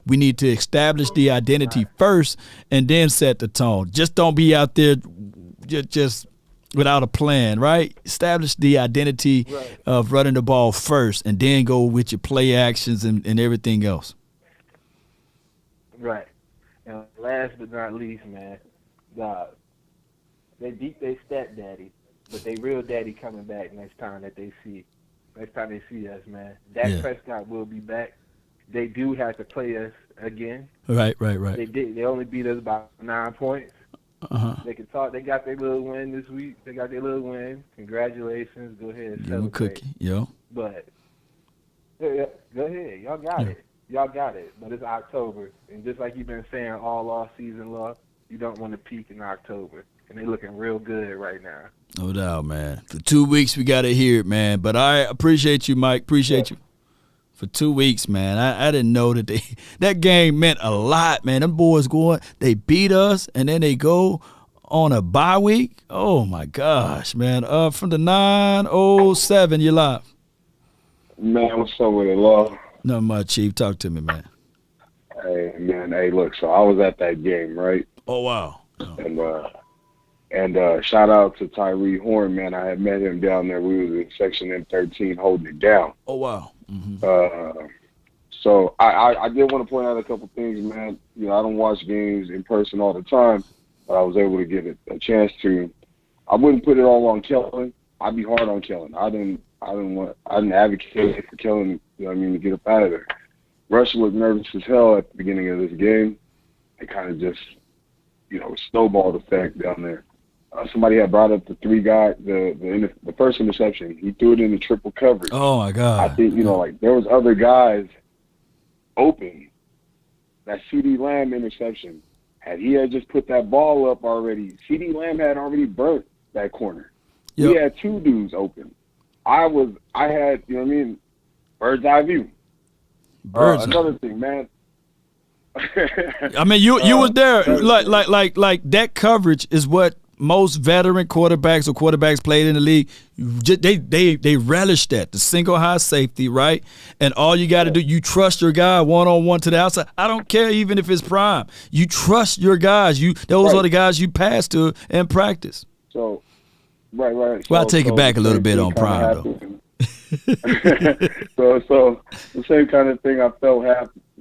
We need to establish the identity first and then set the tone. Just don't be out there just without a plan, right? Establish the identity of running the ball first and then go with your play actions and everything else. Right. And last but not least, man, they beat their stat daddy, but they real daddy coming back next time they see us, man. Dak Prescott will be back. They do have to play us again. Right. They only beat us by 9 points. They can talk. They got their little win this week. They got their little win. Congratulations. Go ahead and give them a cookie, yo. But yeah, go ahead. Y'all got it. Y'all got it. But it's October, and just like you've been saying all off season long, you don't want to peak in October, and they're looking real good right now. No doubt, man. For 2 weeks, we got to hear it, man. But I appreciate you, Mike. Appreciate you. For 2 weeks, man. I didn't know that game meant a lot, man. Them boys they beat us, and then they go on a bye week. Oh, my gosh, man. From the 907, you're live. Man, what's up with it, love? Nothing much, Chief. Talk to me, man. Hey, man. Hey, look, so I was at that game, right? Oh, wow. And shout out to Tyree Horn, man. I had met him down there. We was in Section M13 holding it down. Oh, wow. So I did want to point out a couple things, man. You know, I don't watch games in person all the time, but I was able to get a chance to. I wouldn't put it all on Kellen. I'd be hard on Kellen. I didn't advocate for Kellen, you know what I mean, to get up out of there. Rush looked nervous as hell at the beginning of this game. It kind of just, snowballed effect down there. Somebody had brought up the first interception. He threw it into triple coverage. Oh, my God. I think, there was other guys open. That CeeDee Lamb interception, had he had just put that ball up already, CeeDee Lamb had already burnt that corner. Yep. He had two dudes open. I had, bird's eye view. Another thing, man. I mean, you was there. Like that coverage is what most veteran quarterbacks or quarterbacks played in the league, they relish that, the single high safety, right? And all you got to do, you trust your guy one-on-one to the outside. I don't care even if it's prime. You trust your guys. Those are the guys you pass to in practice. So, right. Well, I'll take it back a little bit on prime, though. so the same kind of thing I felt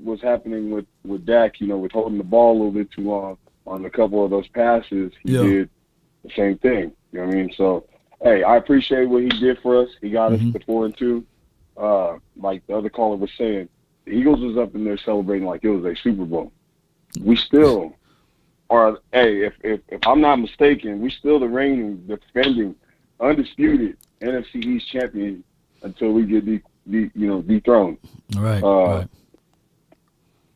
was happening with Dak, with holding the ball a little bit too long on a couple of those passes. He did the same thing. You know what I mean? So, hey, I appreciate what he did for us. He got us to 4-2. Like the other caller was saying, the Eagles was up in there celebrating like it was a Super Bowl. We still are. Hey, if I'm not mistaken, we still the reigning, defending, undisputed NFC East champion until we get dethroned. Right.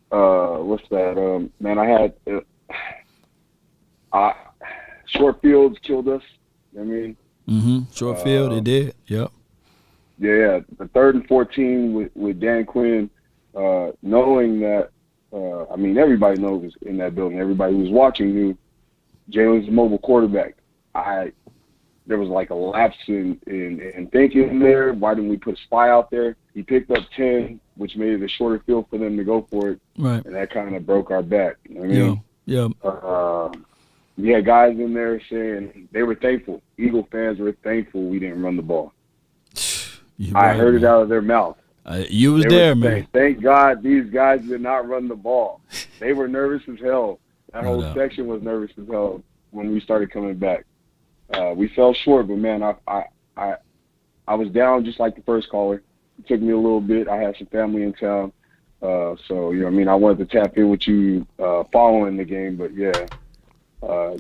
What's that? Man, I had short fields killed us. You know what I mean? Short field, it did. Yep. Yeah. The 3rd and 14 with Dan Quinn, knowing that. Everybody knows in that building. Everybody who was watching knew Jalen's a mobile quarterback. There was like a lapse in thinking there. Why didn't we put a spy out there? He picked up 10, which made it a shorter field for them to go for it. Right. And that kind of broke our back. You know what I mean? Yeah. We had guys in there saying they were thankful. Eagle fans were thankful we didn't run the ball. I heard it out of their mouth. You was there, man. Saying, thank God these guys did not run the ball. They were nervous as hell. That whole section was nervous as hell when we started coming back. We fell short, but man, I was down just like the first caller. It took me a little bit. I had some family in town, so I wanted to tap in with you following the game. But yeah,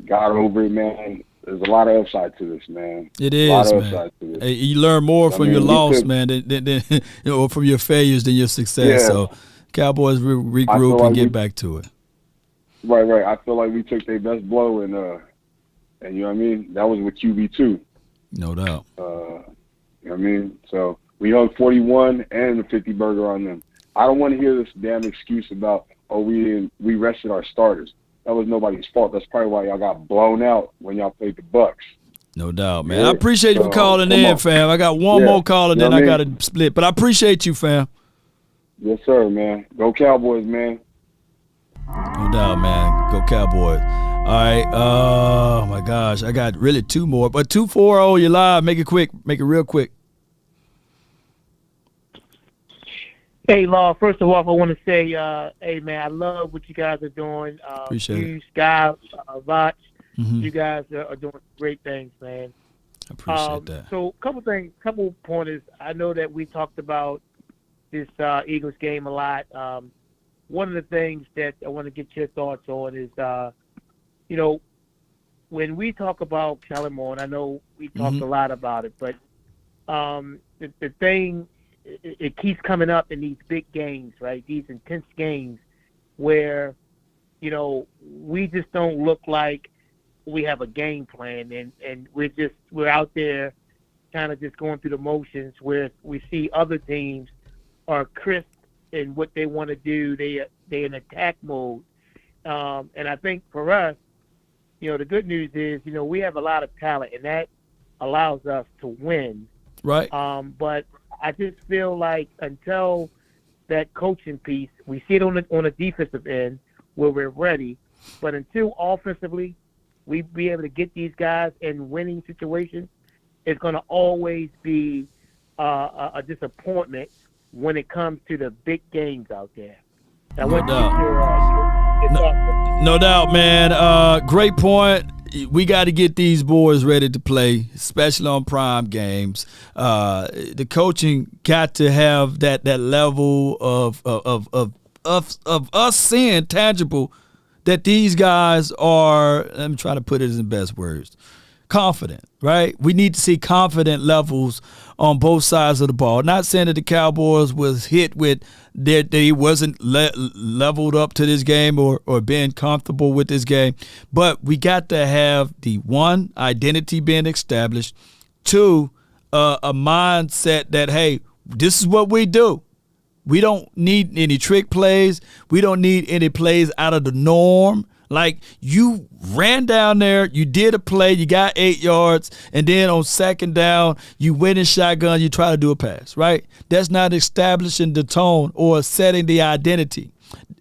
got over it, man. There's a lot of upside to this, man. It is, man. Hey, you learn more from your loss, man, than from your failures than your success. Yeah. So Cowboys regroup and get back to it. Right. I feel like we took their best blow, and you know what I mean? That was with QB2. No doubt. You know what I mean? So we hung 41 and the 50 burger on them. I don't want to hear this damn excuse about, we rested our starters. That was nobody's fault. That's probably why y'all got blown out when y'all played the Bucks. No doubt, man. I appreciate you for calling in, fam. I got one more caller, then I got to split. But I appreciate you, fam. Yes, sir, man. Go Cowboys, man. No doubt, man. Go Cowboys. All right. Oh, my gosh. I got really two more. But 240, you're live. Make it quick. Make it real quick. Hey, Law, first of all, I want to say, hey, man, I love what you guys are doing. Appreciate it. Sky, Vach, you guys are doing great things, man. I appreciate that. So couple pointers. I know that we talked about this Eagles game a lot. One of the things that I want to get your thoughts on is, when we talk about Kellen Moore, and I know we talked a lot about it, but the thing, it keeps coming up in these big games, right? These intense games where, we just don't look like we have a game plan, and we're out there kind of just going through the motions, where we see other teams are crisp in what they want to do. They're in attack mode. And I think for us, the good news is, we have a lot of talent, and that allows us to win. Right. But I just feel like until that coaching piece, we see it on the defensive end where we're ready, but until offensively we be able to get these guys in winning situations, it's going to always be a disappointment when it comes to the big games out there. I want your thoughts. No doubt, man. Great point. We got to get these boys ready to play, especially on prime games. The coaching got to have that level of us seeing tangible that these guys are. Let me try to put it in the best words. Confident, right? We need to see confident levels on both sides of the ball. Not saying that the Cowboys was hit with that they wasn't leveled up to this game or being comfortable with this game, but we got to have the one, identity being established, two, a mindset that, hey, this is what we do. We don't need any trick plays. We don't need any plays out of the norm. Like, you ran down there, you did a play, you got 8 yards, and then on second down, you went in shotgun, you try to do a pass, right? That's not establishing the tone or setting the identity.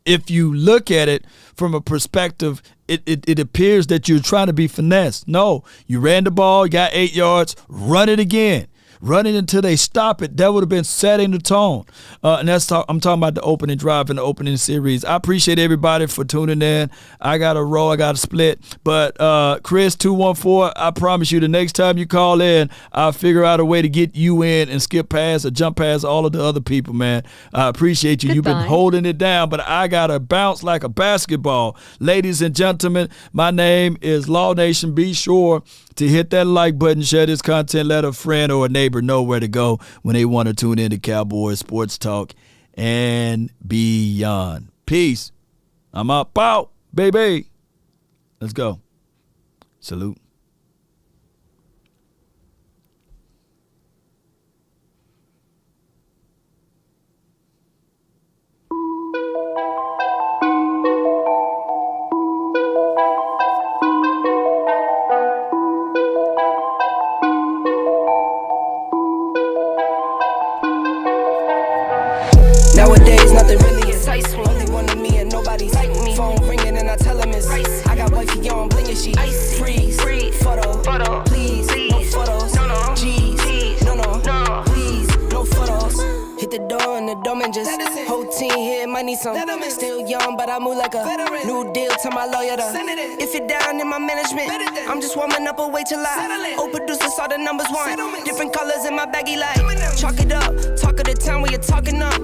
If you look at it from a perspective, it appears that you're trying to be finesse. No, you ran the ball, you got 8 yards, run it again. Run it until they stop it. That would have been setting the tone. And I'm talking about the opening drive and the opening series. I appreciate everybody for tuning in. I got a roll, I got a split. But Chris, 214, I promise you the next time you call in, I'll figure out a way to get you in and skip past or jump past all of the other people, man. I appreciate you. Goodbye. You've been holding it down, but I got to bounce like a basketball. Ladies and gentlemen, my name is Law Nation. Be sure to hit that like button, share this content, let a friend or a neighbor know where to go when they want to tune in to Cowboys Sports Talk and beyond. Peace. I'm up out, baby. Let's go. Salute. Nowadays, nothing really excites me. Only one of me and nobody's like me. Phone ringing and I tell him it's ice. I got wifey on bling and she ice. Freeze, photo, please, no photos. G's, no, please, no photos. Hit the door and the dome and just whole team here might need some. Still young, but I move like a new deal to my lawyer. If you're down in my management, I'm just warming up, wait till I. Old producers saw the numbers one. Different colors in my baggy light. Chalk it up, talk of the town where you're talking up.